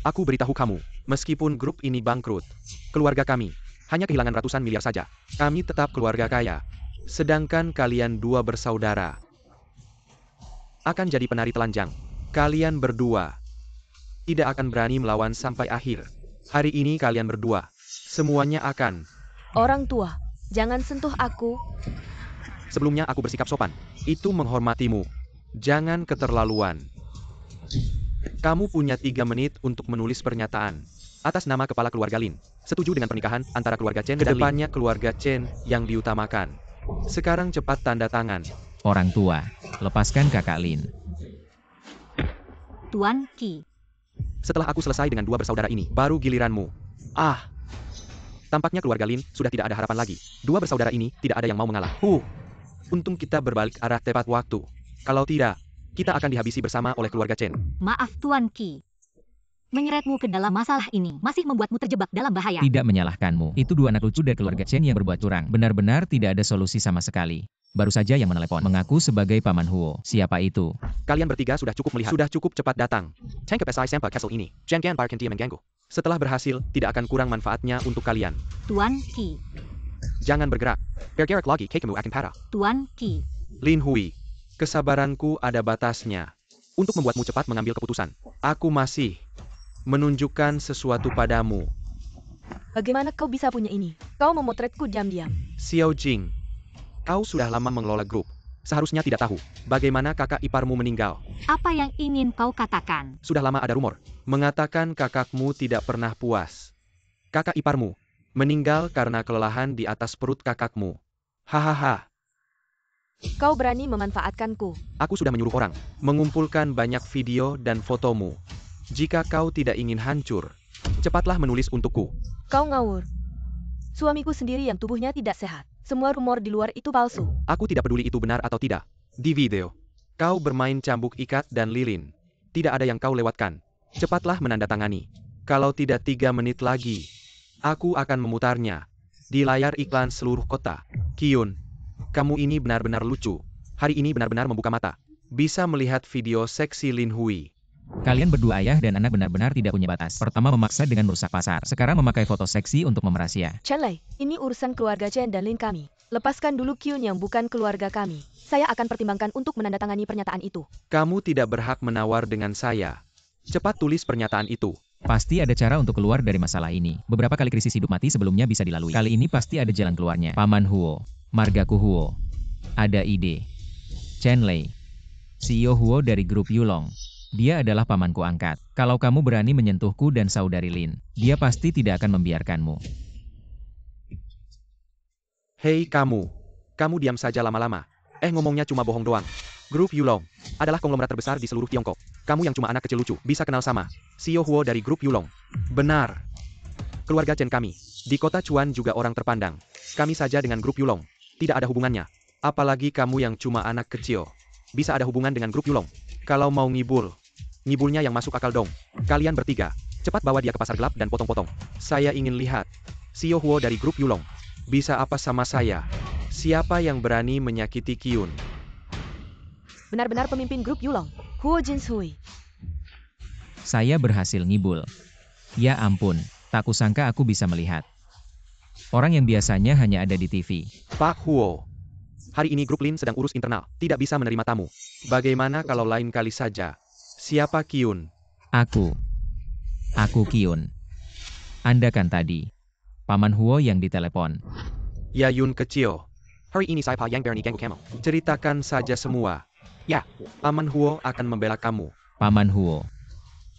Aku beritahu kamu, meskipun grup ini bangkrut, keluarga kami hanya kehilangan ratusan miliar saja. Kami tetap keluarga kaya. Sedangkan kalian dua bersaudara. akan jadi penari telanjang. Kalian berdua tidak akan berani melawan sampai akhir. Hari ini kalian berdua semuanya akan. Orang tua, jangan sentuh aku. Sebelumnya aku bersikap sopan. Itu menghormatimu. Jangan keterlaluan. Kamu punya 3 menit untuk menulis pernyataan atas nama kepala keluarga Lin. Setuju dengan pernikahan antara keluarga Chen dan Lin. Kedepannya keluarga Chen yang diutamakan. Sekarang cepat tanda tangan. Orang tua, lepaskan kakak Lin. Tuan Qi. Setelah aku selesai dengan 2 bersaudara ini, baru giliranmu. Tampaknya keluarga Lin sudah tidak ada harapan lagi. 2 bersaudara ini tidak ada yang mau mengalah. Untung kita berbalik arah tepat waktu. Kalau tidak, kita akan dihabisi bersama oleh keluarga Chen. Maaf Tuan Qi. Menyeretmu ke dalam masalah ini masih membuatmu terjebak dalam bahaya. Tidak menyalahkanmu. Itu 2 anak lucu dari keluarga Chen yang berbuat curang. Benar-benar tidak ada solusi sama sekali. Baru saja yang menelepon mengaku sebagai Paman Huo. Siapa itu? Kalian bertiga sudah cukup melihat. Sudah cukup cepat datang. Tangkap SI Sampa Castle ini. Jangan barkan dia mengganggu. Setelah berhasil, tidak akan kurang manfaatnya untuk kalian. Tuan Qi. Jangan bergerak. Bergerak lagi kekamu akan parah. Tuan Qi. Lin Hui. Kesabaranku ada batasnya. Untuk membuatmu cepat mengambil keputusan. Aku masih menunjukkan sesuatu padamu. Bagaimana kau bisa punya ini? Kau memotretku diam-diam. Xiao Jing. Kau sudah lama mengelola grup. Seharusnya tidak tahu bagaimana kakak iparmu meninggal. Apa yang ingin kau katakan? Sudah lama ada rumor mengatakan kakakmu tidak pernah puas. Kakak iparmu meninggal karena kelelahan di atas perut kakakmu. Hahaha. Kau berani memanfaatkanku. Aku sudah menyuruh orang mengumpulkan banyak video dan fotomu. Jika kau tidak ingin hancur, cepatlah menulis untukku. Kau ngawur. Suamiku sendiri yang tubuhnya tidak sehat. Semua rumor di luar itu palsu. Aku tidak peduli itu benar atau tidak. Di video, kau bermain cambuk ikat dan lilin. Tidak ada yang kau lewatkan. Cepatlah menandatangani. Kalau tidak 3 menit lagi, aku akan memutarnya di layar iklan seluruh kota. Qiyun, kamu ini benar-benar lucu. Hari ini benar-benar membuka mata. Bisa melihat video seksi Lin Hui. Kalian berdua ayah dan anak benar-benar tidak punya batas. Pertama memaksa dengan merusak pasar. Sekarang memakai foto seksi untuk memerahasia. Chen Lei, ini urusan keluarga Chen dan Lin kami. Lepaskan dulu Qiyun yang bukan keluarga kami. Saya akan pertimbangkan untuk menandatangani pernyataan itu. Kamu tidak berhak menawar dengan saya. Cepat tulis pernyataan itu. Pasti ada cara untuk keluar dari masalah ini. Beberapa kali krisis hidup mati sebelumnya bisa dilalui. Kali ini pasti ada jalan keluarnya. Paman Huo. Margaku Huo. Ada ide. Chen Lei. CEO Huo dari grup Yulong. Dia adalah pamanku angkat. Kalau kamu berani menyentuhku dan saudari Lin, dia pasti tidak akan membiarkanmu. Hei kamu. Kamu diam saja lama-lama. Ngomongnya cuma bohong doang. Grup Yulong adalah konglomerat terbesar di seluruh Tiongkok. Kamu yang cuma anak kecil lucu, bisa kenal sama CEO Huo dari grup Yulong. Benar. Keluarga Chen kami. Di kota Chuan juga orang terpandang. Kami saja dengan grup Yulong. Tidak ada hubungannya. Apalagi kamu yang cuma anak kecil. Bisa ada hubungan dengan grup Yulong. Kalau mau ngibul, ngibulnya yang masuk akal dong. Kalian bertiga, cepat bawa dia ke pasar gelap dan potong-potong. Saya ingin lihat CEO Huo dari grup Yulong. Bisa apa sama saya? Siapa yang berani menyakiti Qiyun? Benar-benar pemimpin grup Yulong. Huo Jinshui. Saya berhasil ngibul. Ya ampun, tak kusangka aku bisa melihat. Orang yang biasanya hanya ada di TV. Pak Huo. Hari ini grup Lin sedang urus internal, tidak bisa menerima tamu. Bagaimana kalau lain kali saja? Siapa Qiyun? Aku Qiyun. Anda kan tadi Paman Huo yang ditelepon. Ya Yun kecil. Hari ini saya yang berani ganggu kamu. Ceritakan saja semua. Ya, Paman Huo akan membela kamu. Paman Huo,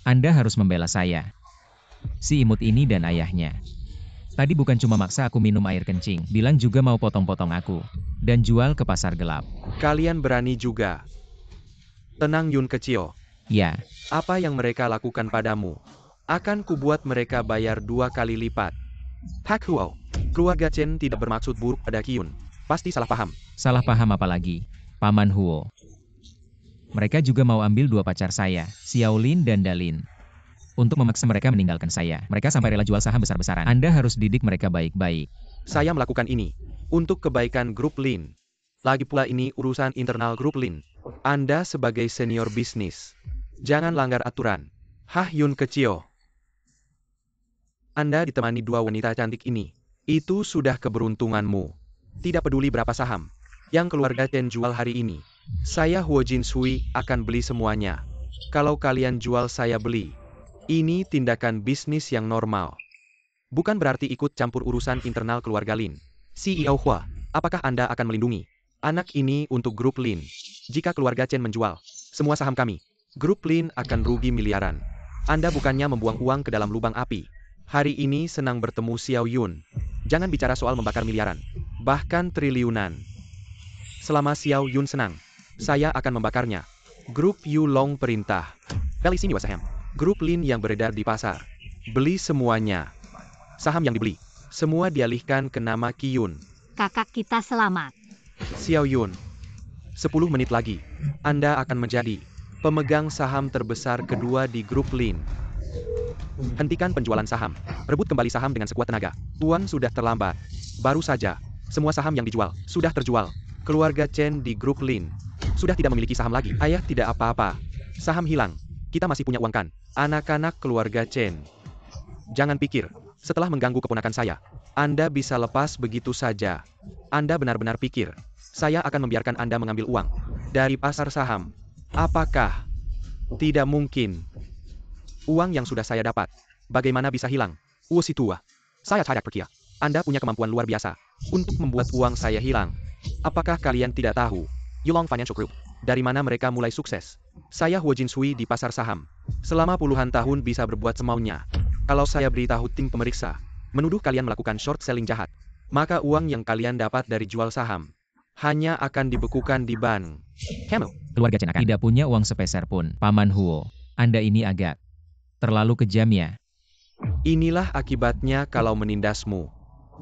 Anda harus membela saya. Si imut ini dan ayahnya. Tadi bukan cuma maksa aku minum air kencing, bilang juga mau potong-potong aku. Dan jual ke pasar gelap. Kalian berani juga. Tenang Yun kecil. Ya, Apa yang mereka lakukan padamu? Akan kubuat mereka bayar 2 kali lipat. Pak Huo, keluarga Chen tidak bermaksud buruk pada Qiyun. Pasti salah paham. salah paham apa lagi, Paman Huo. Mereka juga mau ambil 2 pacar saya, Xiaolin dan Dalin. Untuk memaksa mereka meninggalkan saya. Mereka sampai rela jual saham besar-besaran. Anda harus didik mereka baik-baik. Saya melakukan ini untuk kebaikan grup Lin. Lagi pula ini urusan internal grup Lin. Anda sebagai senior bisnis, jangan langgar aturan. Hah Yun kecil. Anda ditemani 2 wanita cantik ini. Itu sudah keberuntunganmu. Tidak peduli berapa saham yang keluarga Chen jual hari ini. Saya Huo Jinshui akan beli semuanya. Kalau kalian jual saya beli. Ini tindakan bisnis yang normal. Bukan berarti ikut campur urusan internal keluarga Lin. CEO Hua, apakah Anda akan melindungi anak ini untuk grup Lin? Jika keluarga Chen menjual semua saham kami, grup Lin akan rugi miliaran. Anda bukannya membuang uang ke dalam lubang api. Hari ini senang bertemu Xiao Yun. Jangan bicara soal membakar miliaran, bahkan triliunan. Selama Xiao Yun senang, saya akan membakarnya. Grup Yulong perintah. Beli sini Wasaham. Grup Lin yang beredar di pasar. Beli semuanya. Saham yang dibeli, semua dialihkan ke nama Qiyun. Kakak kita selamat. Xiao Yun. 10 menit lagi, Anda akan menjadi pemegang saham terbesar kedua di grup Lin. Hentikan penjualan saham. Rebut kembali saham dengan sekuat tenaga. Tuan sudah terlambat. Baru saja, semua saham yang dijual sudah terjual. Keluarga Chen di grup Lin sudah tidak memiliki saham lagi. Ayah tidak apa-apa. Saham hilang. Kita masih punya uang kan? Anak-anak keluarga Chen. Jangan pikir, setelah mengganggu keponakan saya, Anda bisa lepas begitu saja. Anda benar-benar pikir, saya akan membiarkan Anda mengambil uang dari pasar saham. Apakah? Tidak mungkin. Uang yang sudah saya dapat, bagaimana bisa hilang? Tua. Saya tidak percaya. Anda punya kemampuan luar biasa untuk membuat uang saya hilang. Apakah kalian tidak tahu? Yulong Financial Group. Dari mana mereka mulai sukses? Saya Huo Jinshui di pasar saham. Selama puluhan tahun bisa berbuat semaunya. Kalau saya beritahu tim pemeriksa, menuduh kalian melakukan short selling jahat, maka uang yang kalian dapat dari jual saham hanya akan dibekukan di bank. Keluarga Chen akan tidak punya uang sepeser pun. Paman Huo, Anda ini agak terlalu kejam ya. Inilah akibatnya kalau menindasmu.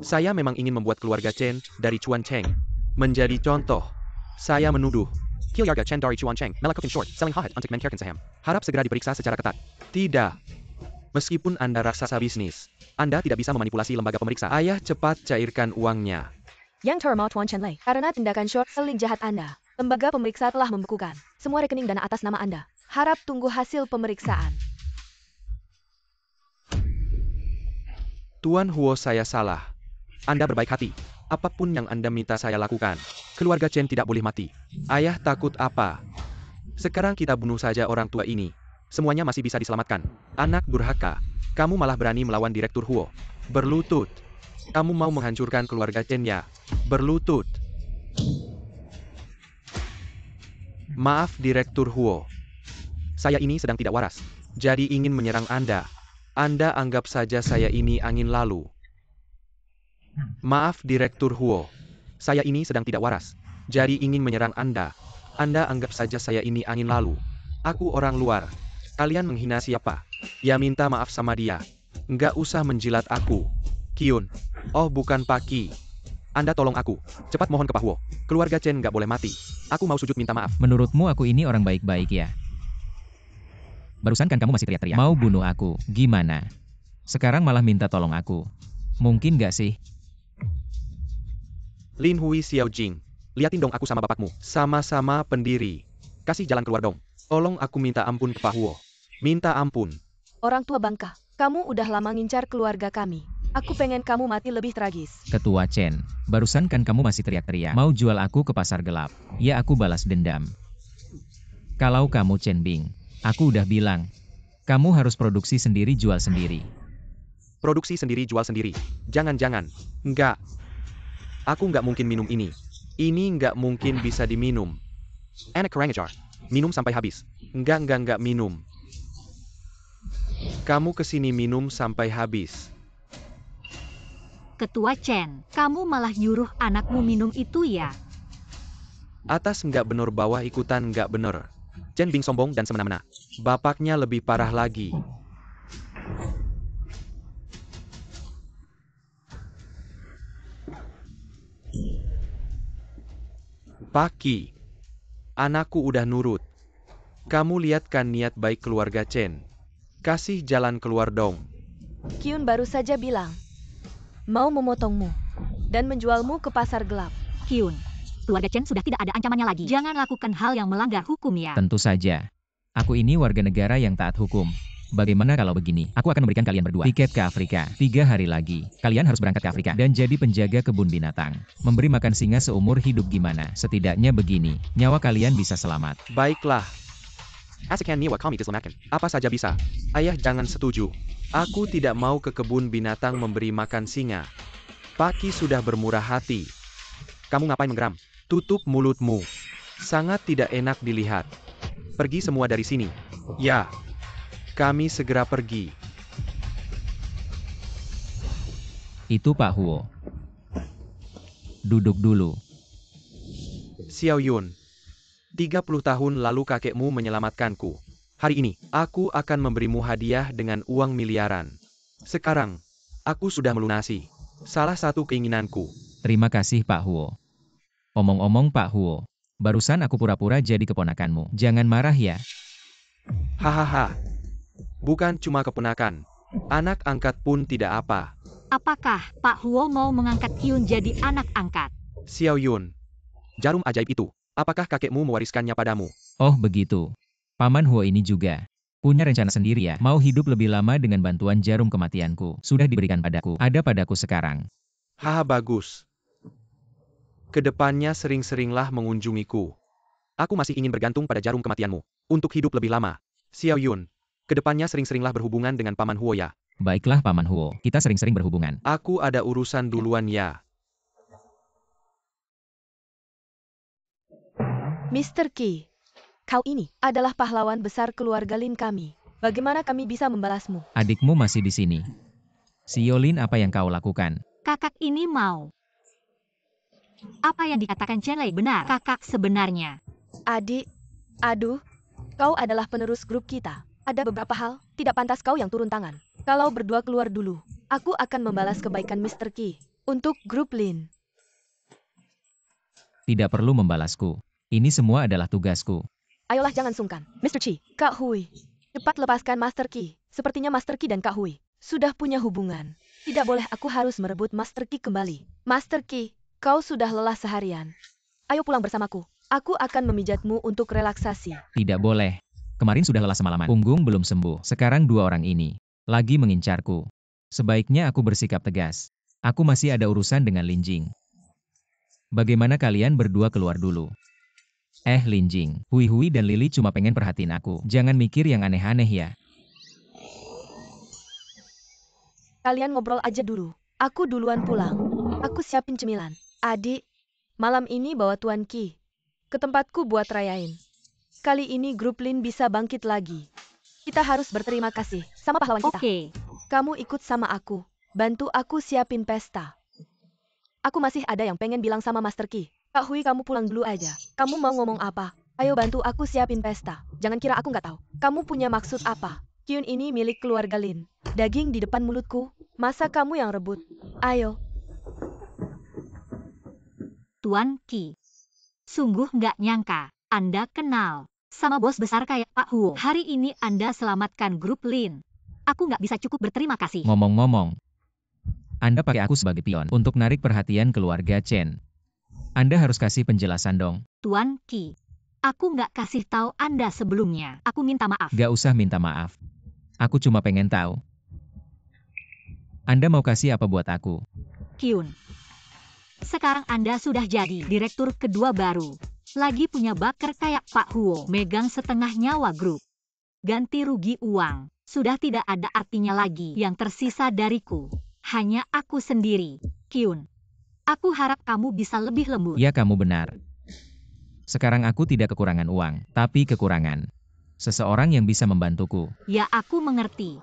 Saya memang ingin membuat keluarga Chen dari Chuan Cheng menjadi contoh. Saya menuduh keluarga Chen dari Chuan Cheng melakukan short selling jahat untuk meningkatkan saham. Harap segera diperiksa secara ketat. Tidak. Meskipun Anda raksasa bisnis, Anda tidak bisa memanipulasi lembaga pemeriksa. Ayah cepat cairkan uangnya. Yang terhormat Tuan Chen Lei, karena tindakan short selling jahat Anda, lembaga pemeriksa telah membekukan semua rekening dana atas nama Anda. Harap tunggu hasil pemeriksaan. Tuan Huo, saya salah. Anda berbaik hati. Apapun yang Anda minta saya lakukan. Keluarga Chen tidak boleh mati. Ayah takut apa? Sekarang kita bunuh saja orang tua ini. Semuanya masih bisa diselamatkan. Anak durhaka. Kamu malah berani melawan Direktur Huo. Berlutut. Kamu mau menghancurkan keluarga Chen ya? Berlutut. Maaf Direktur Huo. Saya ini sedang tidak waras. Jadi ingin menyerang Anda. Anda anggap saja saya ini angin lalu. Maaf Direktur Huo. Saya ini sedang tidak waras. Jadi ingin menyerang Anda. Anda anggap saja saya ini angin lalu. Aku orang luar. Kalian menghina siapa? Ya minta maaf sama dia. Nggak usah menjilat aku. Qiyun. Oh bukan Pak Qi. Anda tolong aku. Cepat mohon ke Pak Huo. Keluarga Chen nggak boleh mati. Aku mau sujud minta maaf. Menurutmu aku ini orang baik-baik ya? Barusan kan kamu masih teriak-teriak. Mau bunuh aku. Gimana? Sekarang malah minta tolong aku. Mungkin nggak sih? Lin Hui Xiao Jing. Liatin dong aku sama bapakmu. Sama-sama pendiri. Kasih jalan keluar dong. Tolong aku minta ampun ke Pak Huo. Minta ampun. Orang tua bangka, kamu udah lama ngincar keluarga kami. Aku pengen kamu mati lebih tragis. Ketua Chen, barusan kan kamu masih teriak-teriak. Mau jual aku ke pasar gelap. Ya aku balas dendam. Kalau kamu Chen Bing, aku udah bilang. Kamu harus produksi sendiri jual sendiri. Produksi sendiri jual sendiri. Jangan-jangan. Enggak. Aku nggak mungkin minum ini. Ini nggak mungkin bisa diminum. Enak kerangajar. Minum sampai habis. Enggak minum. Kamu kesini minum sampai habis. Ketua Chen, kamu malah nyuruh anakmu minum itu ya? Atas nggak bener, bawah ikutan nggak bener. Chen Bing sombong dan semena-mena. Bapaknya lebih parah lagi. Pak Qi. Anakku udah nurut. Kamu lihat kan niat baik keluarga Chen. Kasih jalan keluar dong. Qiyun baru saja bilang, mau memotongmu dan menjualmu ke pasar gelap. Qiyun, keluarga Chen sudah tidak ada ancamannya lagi. Jangan lakukan hal yang melanggar hukum ya. Tentu saja. Aku ini warga negara yang taat hukum. Bagaimana kalau begini? Aku akan memberikan kalian berdua tiket ke Afrika. 3 hari lagi, kalian harus berangkat ke Afrika dan jadi penjaga kebun binatang. Memberi makan singa seumur hidup gimana? Setidaknya begini, nyawa kalian bisa selamat. Baiklah. Asekan niwa kami diselamatkan. Apa saja bisa. Ayah jangan setuju. Aku tidak mau ke kebun binatang memberi makan singa. Paki sudah bermurah hati. Kamu ngapain menggeram? Tutup mulutmu. Sangat tidak enak dilihat. Pergi semua dari sini. Ya. Kami segera pergi. Itu Pak Huo. Duduk dulu. Xiao Yun. 30 tahun lalu kakekmu menyelamatkanku. Hari ini, aku akan memberimu hadiah dengan uang miliaran. Sekarang, aku sudah melunasi salah satu keinginanku. Terima kasih Pak Huo. Omong-omong Pak Huo, barusan aku pura-pura jadi keponakanmu. Jangan marah ya. Hahaha. Bukan cuma keponakan. Anak angkat pun tidak apa. Apakah Pak Huo mau mengangkat Kyun jadi anak angkat? Xiao Yun. Jarum ajaib itu, apakah kakekmu mewariskannya padamu? Oh begitu. Paman Huo ini juga punya rencana sendiri ya. Mau hidup lebih lama dengan bantuan jarum kematianku. Sudah diberikan padaku. Ada padaku sekarang. Haha bagus. Kedepannya sering-seringlah mengunjungiku. Aku masih ingin bergantung pada jarum kematianmu. Untuk hidup lebih lama. Xiao Yun. Kedepannya sering-seringlah berhubungan dengan Paman Huo ya. Baiklah Paman Huo, kita sering-sering berhubungan. Aku ada urusan duluan ya. Mr. Qi, kau ini adalah pahlawan besar keluarga Lin kami. Bagaimana kami bisa membalasmu? Adikmu masih di sini. Xiaolin, apa yang kau lakukan? Kakak ini mau. Apa yang dikatakan Chen Lei benar, kakak sebenarnya. Adik, aduh, kau adalah penerus grup kita. Ada beberapa hal, tidak pantas kau yang turun tangan. Kalau berdua keluar dulu, aku akan membalas kebaikan Mr. Qi untuk grup Lin. Tidak perlu membalasku. Ini semua adalah tugasku. Ayolah jangan sungkan. Mr. Qi, Kak Hui. Cepat lepaskan Master Qi. Sepertinya Master Qi dan Kak Hui sudah punya hubungan. Tidak boleh aku harus merebut Master Qi kembali. Master Qi, kau sudah lelah seharian. Ayo pulang bersamaku. Aku akan memijatmu untuk relaksasi. Tidak boleh. Kemarin sudah lelah semalaman. Punggung belum sembuh. Sekarang dua orang ini lagi mengincarku. Sebaiknya aku bersikap tegas. Aku masih ada urusan dengan Lin Jing. Bagaimana kalian berdua keluar dulu? Lin Jing, Hui Hui dan Lily cuma pengen perhatiin aku. Jangan mikir yang aneh-aneh ya. Kalian ngobrol aja dulu. Aku duluan pulang. Aku siapin cemilan. Adik, malam ini bawa Tuan Qi ke tempatku buat rayain. Kali ini grup Lin bisa bangkit lagi. Kita harus berterima kasih sama pahlawan kita. Oke. Kamu ikut sama aku. Bantu aku siapin pesta. Aku masih ada yang pengen bilang sama Master Qi. Kak Hui, kamu pulang dulu aja. Kamu mau ngomong apa? Ayo bantu aku siapin pesta. Jangan kira aku nggak tahu. Kamu punya maksud apa? Kyun ini milik keluarga Lin. Daging di depan mulutku. Masa kamu yang rebut? Ayo. Tuan Qi. Sungguh nggak nyangka, Anda kenal sama bos besar kayak Pak Huo. Hari ini Anda selamatkan grup Lin. Aku nggak bisa cukup berterima kasih. Ngomong-ngomong, Anda pakai aku sebagai pion untuk narik perhatian keluarga Chen. Anda harus kasih penjelasan dong. Tuan Qi, aku nggak kasih tahu Anda sebelumnya. Aku minta maaf. Gak usah minta maaf. Aku cuma pengen tahu. Anda mau kasih apa buat aku? Kyun. Sekarang Anda sudah jadi direktur kedua baru. Lagi punya baker kayak Pak Huo, megang setengah nyawa grup. Ganti rugi uang, sudah tidak ada artinya lagi. Yang tersisa dariku, hanya aku sendiri. Kyun, aku harap kamu bisa lebih lembut. Ya kamu benar. Sekarang aku tidak kekurangan uang, tapi kekurangan seseorang yang bisa membantuku. Ya aku mengerti.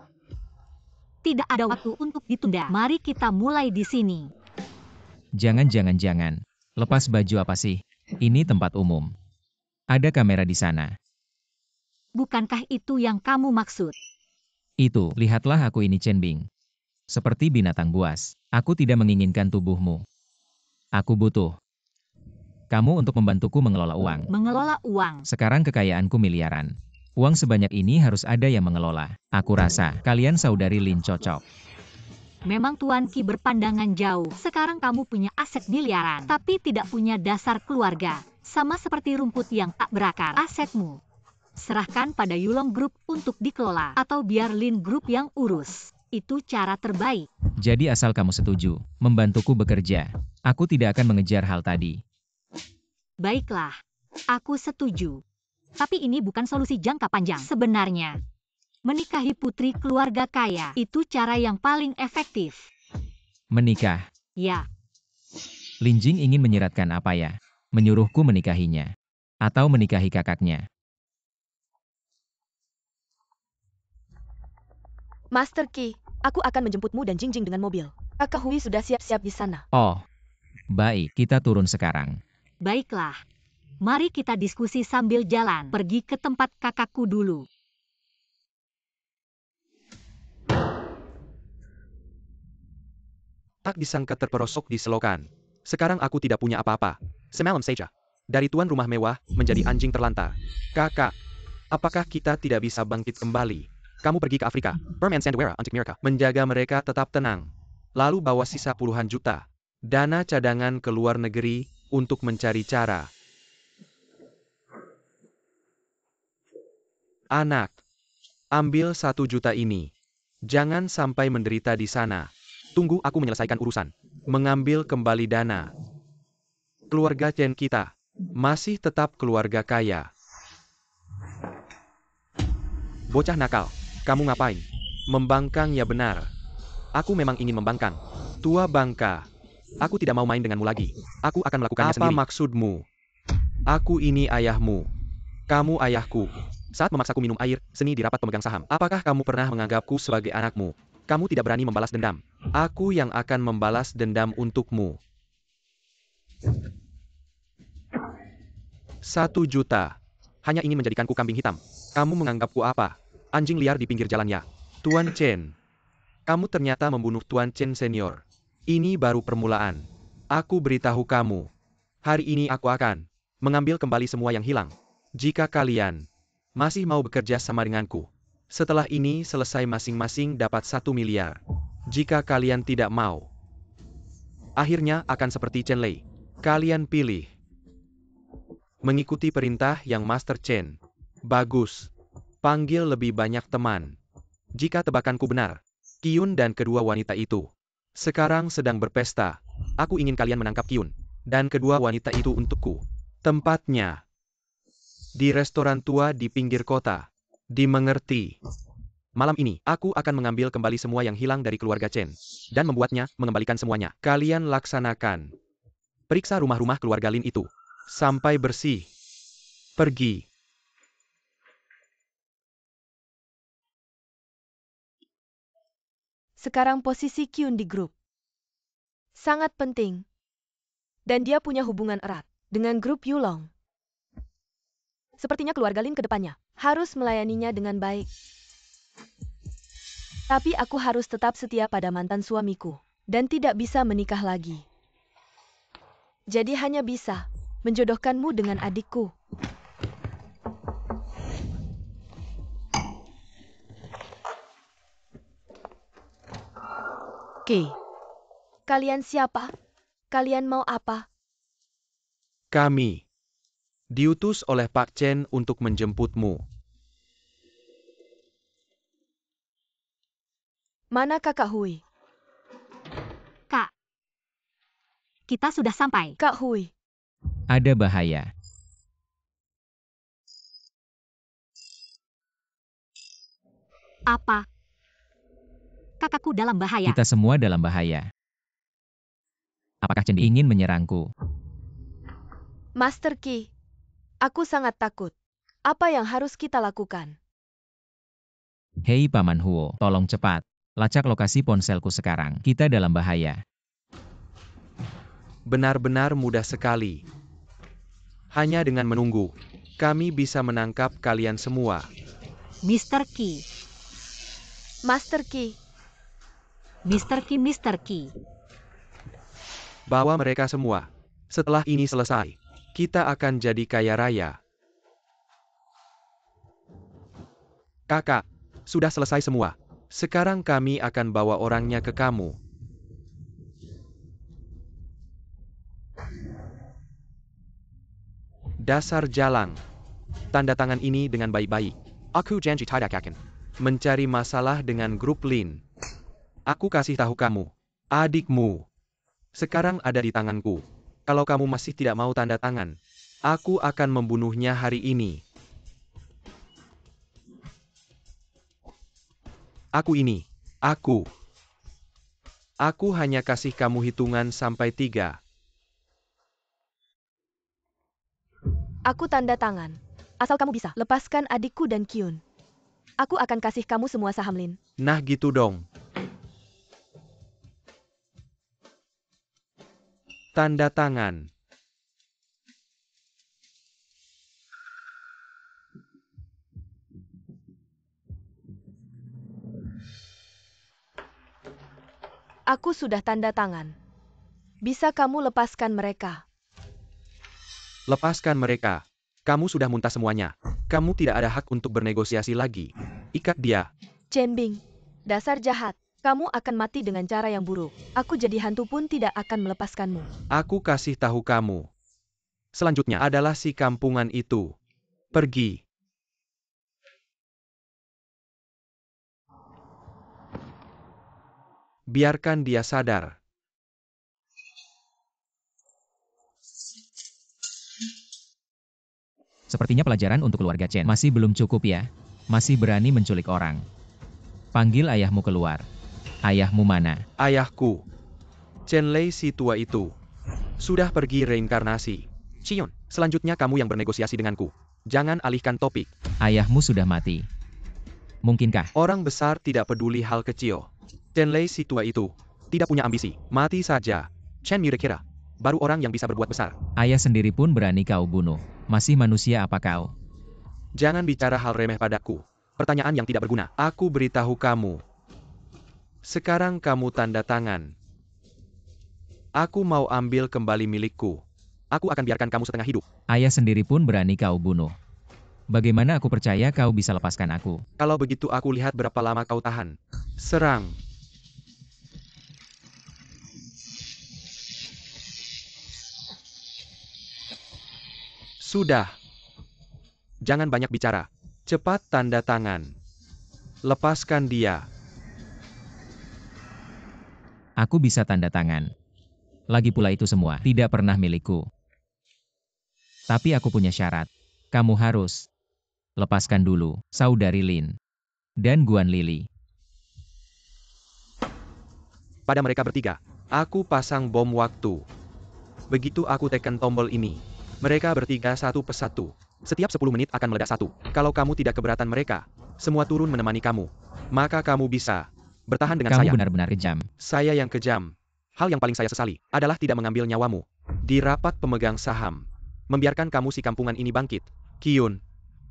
Tidak ada waktu untuk ditunda. Mari kita mulai di sini. Jangan. Lepas baju apa sih? Ini tempat umum. Ada kamera di sana. Bukankah itu yang kamu maksud? Itu, lihatlah aku ini Chen Bing. Seperti binatang buas. Aku tidak menginginkan tubuhmu. Aku butuh kamu untuk membantuku mengelola uang. Mengelola uang. Sekarang kekayaanku miliaran. Uang sebanyak ini harus ada yang mengelola. Aku rasa kalian saudari Lin cocok. Memang Tuan Qi berpandangan jauh. Sekarang kamu punya aset miliaran, tapi tidak punya dasar keluarga. Sama seperti rumput yang tak berakar. Asetmu Serahkan pada Yulong Group untuk dikelola, atau biar Lin Group yang urus. Itu cara terbaik. Jadi asal kamu setuju, membantuku bekerja, aku tidak akan mengejar hal tadi. Baiklah, aku setuju. Tapi ini bukan solusi jangka panjang. Sebenarnya, menikahi putri keluarga kaya itu cara yang paling efektif. Menikah. Ya, Lin Jing ingin menyiratkan apa ya? Menyuruhku menikahinya. Atau menikahi kakaknya. Master Qi, aku akan menjemputmu dan Jingjing dengan mobil. Kakak Hui sudah siap-siap di sana. Oh, baik, kita turun sekarang. baiklah. Mari kita diskusi sambil jalan. Pergi ke tempat kakakku dulu. Tak disangka terperosok di selokan. Sekarang aku tidak punya apa-apa. Semalam saja. Dari tuan rumah mewah, menjadi anjing terlantar. Kakak, apakah kita tidak bisa bangkit kembali? Kamu pergi ke Afrika, Perm and Sandiwara untuk mereka. Menjaga mereka tetap tenang. Lalu bawa sisa puluhan juta. Dana cadangan ke luar negeri untuk mencari cara. Anak, ambil 1 juta ini. Jangan sampai menderita di sana. Tunggu aku menyelesaikan urusan. Mengambil kembali dana. Keluarga Chen kita masih tetap keluarga kaya. Bocah nakal, kamu ngapain? Membangkang ya benar. Aku memang ingin membangkang. Tua bangka. Aku tidak mau main denganmu lagi. Aku akan melakukannya sendiri. Apa maksudmu? Aku ini ayahmu. Kamu ayahku. Saat memaksaku minum air seni di rapat pemegang saham, apakah kamu pernah menganggapku sebagai anakmu? Kamu tidak berani membalas dendam. Aku yang akan membalas dendam untukmu. 1 juta. Hanya ingin menjadikanku kambing hitam. Kamu menganggapku apa? Anjing liar di pinggir jalan ya. Tuan Chen. Kamu ternyata membunuh Tuan Chen senior. Ini baru permulaan. Aku beritahu kamu. Hari ini aku akan mengambil kembali semua yang hilang. Jika kalian masih mau bekerja sama denganku, setelah ini selesai masing-masing dapat 1 miliar. Jika kalian tidak mau, akhirnya akan seperti Chen Lei. Kalian pilih. Mengikuti perintah yang Master Chen. Bagus. Panggil lebih banyak teman. Jika tebakanku benar, Qiyun dan kedua wanita itu sekarang sedang berpesta. Aku ingin kalian menangkap Qiyun dan kedua wanita itu untukku. Tempatnya di restoran tua di pinggir kota. Dimengerti. Malam ini, aku akan mengambil kembali semua yang hilang dari keluarga Chen dan membuatnya mengembalikan semuanya. Kalian laksanakan. Periksa rumah-rumah keluarga Lin itu sampai bersih. Pergi. Sekarang posisi Qiyun di grup sangat penting. Dan dia punya hubungan erat dengan grup Yulong. Sepertinya keluarga Lin ke depannya harus melayaninya dengan baik. Tapi aku harus tetap setia pada mantan suamiku dan tidak bisa menikah lagi. Jadi hanya bisa menjodohkanmu dengan adikku. Oke. Kalian siapa? Kalian mau apa? Kami diutus oleh Pak Chen untuk menjemputmu. Mana Kakak Hui? Kak, kita sudah sampai. Kak Hui, Ada bahaya. Apa? Kakakku dalam bahaya. Kita semua dalam bahaya. Apakah Chen ingin menyerangku? Master Qi, aku sangat takut. Apa yang harus kita lakukan? Hei Paman Huo, tolong cepat. Lacak lokasi ponselku sekarang. Kita dalam bahaya. Benar-benar mudah sekali. Hanya dengan menunggu, kami bisa menangkap kalian semua. Mr. Qi. Master Qi, Mr. Qi, Mr. Qi. Bawa mereka semua. Setelah ini selesai, kita akan jadi kaya raya. Kakak, sudah selesai semua. Sekarang kami akan bawa orangnya ke kamu. Dasar jalang. tanda tangan ini dengan baik-baik. Aku janji tidak akan mencari masalah dengan grup Lin. Aku kasih tahu kamu, adikmu sekarang ada di tanganku. Kalau kamu masih tidak mau tanda tangan, aku akan membunuhnya hari ini. Aku hanya kasih kamu hitungan sampai 3. Aku tanda tangan. Asal kamu bisa lepaskan adikku dan Kyun. Aku akan kasih kamu semua saham Lin. Nah gitu dong. Tanda tangan. Aku sudah tanda tangan. Bisa kamu lepaskan mereka. Lepaskan mereka. Kamu sudah muntah semuanya. Kamu tidak ada hak untuk bernegosiasi lagi. Ikat dia. Chen Bing, dasar jahat. Kamu akan mati dengan cara yang buruk. Aku jadi hantu pun tidak akan melepaskanmu. Aku kasih tahu kamu. Selanjutnya adalah si kampungan itu. Pergi. Biarkan dia sadar. Sepertinya pelajaran untuk keluarga Chen masih belum cukup ya. Masih berani menculik orang. Panggil ayahmu keluar. Ayahmu mana? Ayahku. Chen Lei si tua itu. Sudah pergi reinkarnasi. Chion, selanjutnya kamu yang bernegosiasi denganku. Jangan alihkan topik. Ayahmu sudah mati. Mungkinkah? Orang besar tidak peduli hal kecil. Chen Lei si tua itu tidak punya ambisi. Mati saja. Chen Mu kira baru orang yang bisa berbuat besar. Ayah sendiri pun berani kau bunuh. Masih manusia apa kau? Jangan bicara hal remeh padaku. Pertanyaan yang tidak berguna. Aku beritahu kamu. Sekarang kamu tanda tangan. Aku mau ambil kembali milikku. Aku akan biarkan kamu setengah hidup. Ayah sendiri pun berani kau bunuh. Bagaimana aku percaya kau bisa lepaskan aku? Kalau begitu aku lihat berapa lama kau tahan. Serang. Sudah. Jangan banyak bicara. Cepat tanda tangan. Lepaskan dia. Aku bisa tanda tangan. Lagi pula itu semua tidak pernah milikku. Tapi aku punya syarat. Kamu harus lepaskan dulu saudari Lin dan Guan Lili. Pada mereka bertiga, aku pasang bom waktu. Begitu aku tekan tombol ini, mereka bertiga satu persatu. Setiap 10 menit akan meledak satu. Kalau kamu tidak keberatan mereka, semua turun menemani kamu. Maka kamu bisa bertahan dengan saya. Kamu benar-benar kejam. Saya yang kejam. Hal yang paling saya sesali adalah tidak mengambil nyawamu. Di rapat pemegang saham. Membiarkan kamu si kampungan ini bangkit. Kyun,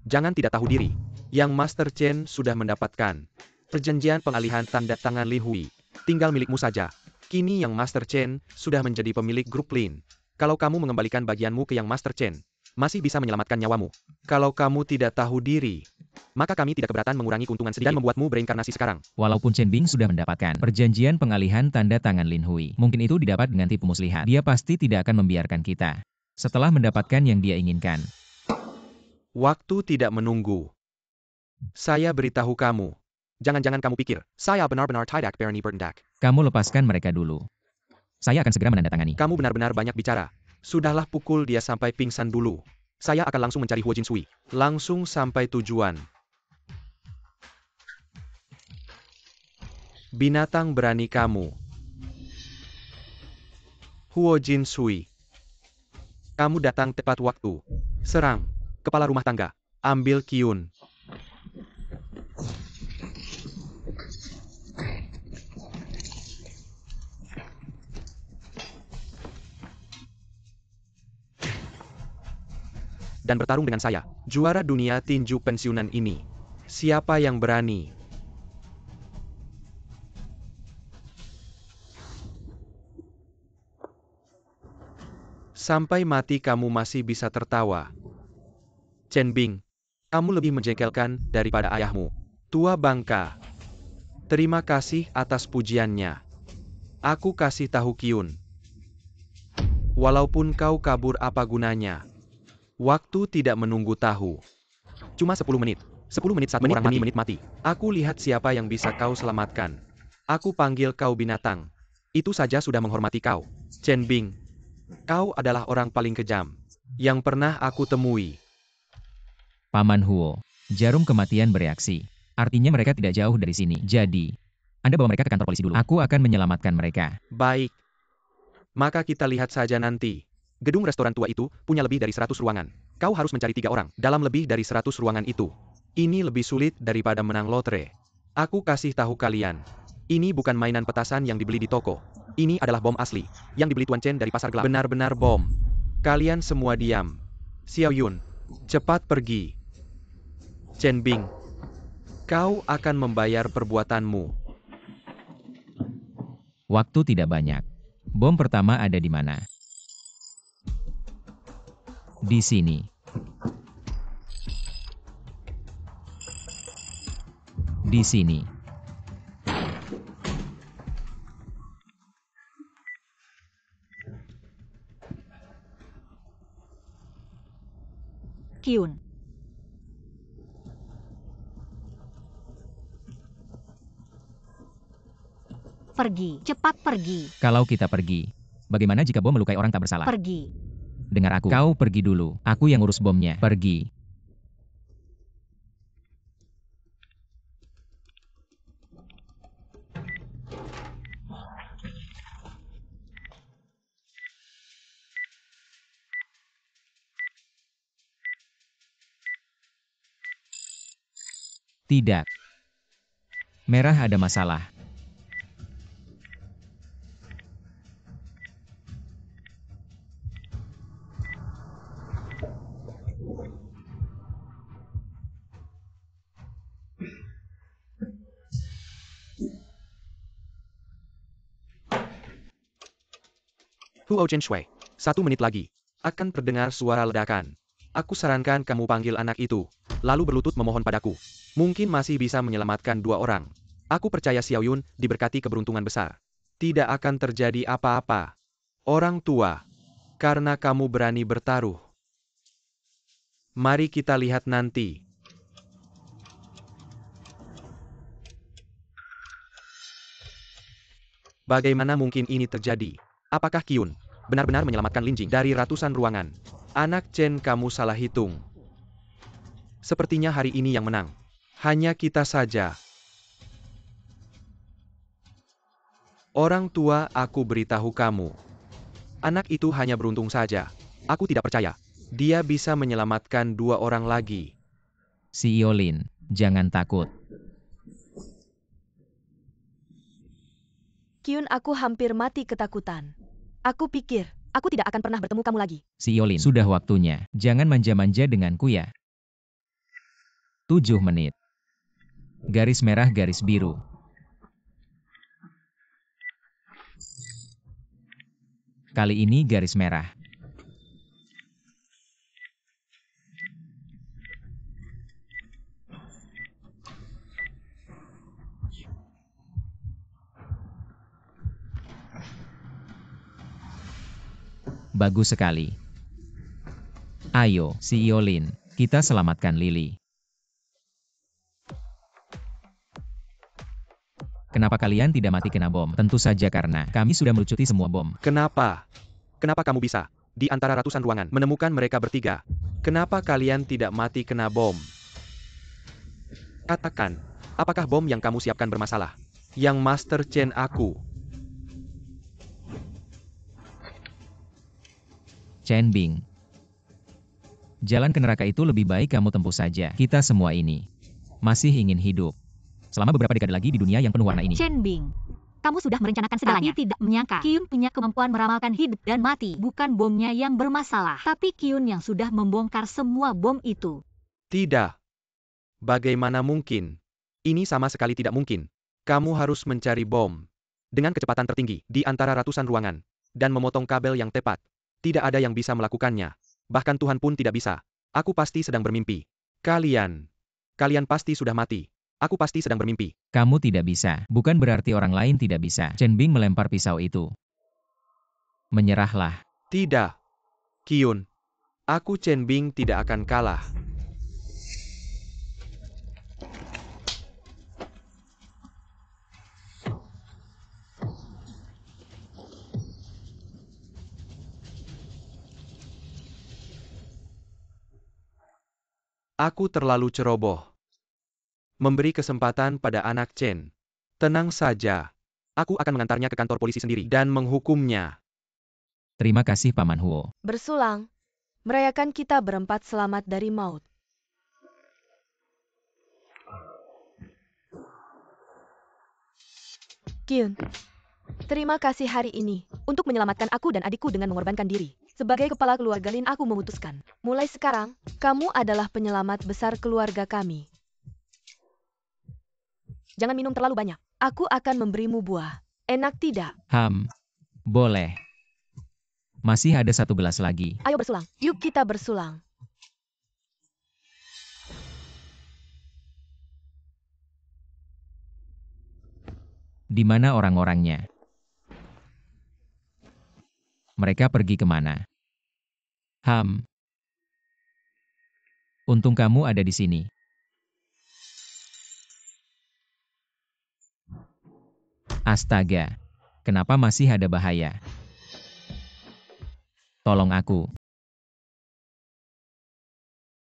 jangan tidak tahu diri. Yang Master Chen sudah mendapatkan perjanjian pengalihan tanda tangan Li Hui. Tinggal milikmu saja. Kini yang Master Chen sudah menjadi pemilik grup Lin. Kalau kamu mengembalikan bagianmu ke yang Master Chen, masih bisa menyelamatkan nyawamu. Kalau kamu tidak tahu diri, maka kami tidak keberatan mengurangi keuntungan sedikit dan membuatmu bereinkarnasi sekarang. Walaupun Chen Bing sudah mendapatkan perjanjian pengalihan tanda tangan Lin Hui, mungkin itu didapat dengan tipu muslihat. Dia pasti tidak akan membiarkan kita. Setelah mendapatkan yang dia inginkan. Waktu tidak menunggu. Saya beritahu kamu. Jangan-jangan kamu pikir, saya benar-benar tidak berani bertindak. Kamu lepaskan mereka dulu. Saya akan segera menandatangani. Kamu benar-benar banyak bicara. Sudahlah pukul dia sampai pingsan dulu. Saya akan langsung mencari Huo Jinsui. Langsung sampai tujuan. Binatang berani kamu. Huo Jinsui. Kamu datang tepat waktu. Serang. Kepala rumah tangga. Ambil Kyun. Dan bertarung dengan saya, juara dunia tinju pensiunan ini. Siapa yang berani? Sampai mati kamu masih bisa tertawa. Chen Bing, kamu lebih menjengkelkan daripada ayahmu. Tua bangka. Terima kasih atas pujiannya. Aku kasih tahu Kyun. Walaupun kau kabur apa gunanya? Waktu tidak menunggu tahu. Cuma 10 menit. 10 menit satu orang menit mati. Aku lihat siapa yang bisa kau selamatkan. Aku panggil kau binatang. Itu saja sudah menghormati kau. Chen Bing. Kau adalah orang paling kejam yang pernah aku temui. Paman Huo. Jarum kematian bereaksi. Artinya mereka tidak jauh dari sini. Jadi, Anda bawa mereka ke kantor polisi dulu. Aku akan menyelamatkan mereka. Baik. Maka kita lihat saja nanti. Gedung restoran tua itu punya lebih dari 100 ruangan. Kau harus mencari 3 orang dalam lebih dari 100 ruangan itu. Ini lebih sulit daripada menang lotre. Aku kasih tahu kalian. Ini bukan mainan petasan yang dibeli di toko. Ini adalah bom asli yang dibeli Tuan Chen dari pasar gelap. Benar-benar bom. Kalian semua diam. Xiao Yun, cepat pergi. Chen Bing, kau akan membayar perbuatanmu. Waktu tidak banyak. Bom pertama ada di mana? Di sini. Di sini. Kyun. Pergi, cepat pergi. Kalau kita pergi, bagaimana jika bom melukai orang tak bersalah? Pergi. Dengar aku. Kau pergi dulu. Aku yang urus bomnya. Pergi. Tidak. Merah ada masalah. Huo Chen Shui, 1 menit lagi. Akan terdengar suara ledakan. Aku sarankan kamu panggil anak itu, lalu berlutut memohon padaku. Mungkin masih bisa menyelamatkan 2 orang. Aku percaya Xiao Yun diberkati keberuntungan besar. Tidak akan terjadi apa-apa. Orang tua, karena kamu berani bertaruh. Mari kita lihat nanti. Bagaimana mungkin ini terjadi? Apakah Kyun benar-benar menyelamatkan Lin Jing dari ratusan ruangan? Anak Chen, kamu salah hitung. Sepertinya hari ini yang menang hanya kita saja. Orang tua, aku beritahu kamu. Anak itu hanya beruntung saja. Aku tidak percaya. Dia bisa menyelamatkan 2 orang lagi. CEO Lin, jangan takut. Kyun, aku hampir mati ketakutan. Aku pikir, aku tidak akan pernah bertemu kamu lagi. CEO Lin, sudah waktunya. Jangan manja-manja denganku ya. 7 menit. Garis merah, garis biru. Kali ini garis merah. Bagus sekali. Ayo, CEO Lin, kita selamatkan Lily. Kenapa kalian tidak mati kena bom? Tentu saja karena kami sudah melucuti semua bom. Kenapa? Kenapa kamu bisa, di antara ratusan ruangan, menemukan mereka bertiga? Kenapa kalian tidak mati kena bom? Katakan, apakah bom yang kamu siapkan bermasalah? Yang Master Chen aku. Chen Bing. Jalan ke neraka itu lebih baik kamu tempuh saja. Kita semua ini masih ingin hidup selama beberapa dekade lagi di dunia yang penuh warna ini. Chen Bing, kamu sudah merencanakan segalanya. Tapi tidak menyangka Kyun punya kemampuan meramalkan hidup dan mati. Bukan bomnya yang bermasalah, tapi Kyun yang sudah membongkar semua bom itu. Tidak. Bagaimana mungkin? Ini sama sekali tidak mungkin. Kamu harus mencari bom dengan kecepatan tertinggi di antara ratusan ruangan dan memotong kabel yang tepat. Tidak ada yang bisa melakukannya. Bahkan Tuhan pun tidak bisa. Aku pasti sedang bermimpi. Kalian pasti sudah mati. Aku pasti sedang bermimpi. Kamu tidak bisa. Bukan berarti orang lain tidak bisa. Chen Bing melempar pisau itu. Menyerahlah. Tidak. Kyun. Aku Chen Bing tidak akan kalah. Aku terlalu ceroboh. Memberi kesempatan pada anak Chen. Tenang saja. Aku akan mengantarnya ke kantor polisi sendiri dan menghukumnya. Terima kasih Paman Huo. Bersulang, merayakan kita berempat selamat dari maut. Kyun, terima kasih hari ini untuk menyelamatkan aku dan adikku dengan mengorbankan diri. Sebagai kepala keluarga Lin, aku memutuskan. Mulai sekarang, kamu adalah penyelamat besar keluarga kami. Jangan minum terlalu banyak. Aku akan memberimu buah. Enak tidak? Boleh. Masih ada 1 gelas lagi. Ayo bersulang. Yuk kita bersulang. Di mana orang-orangnya? Mereka pergi kemana? Untung kamu ada di sini. Astaga, kenapa masih ada bahaya? Tolong aku.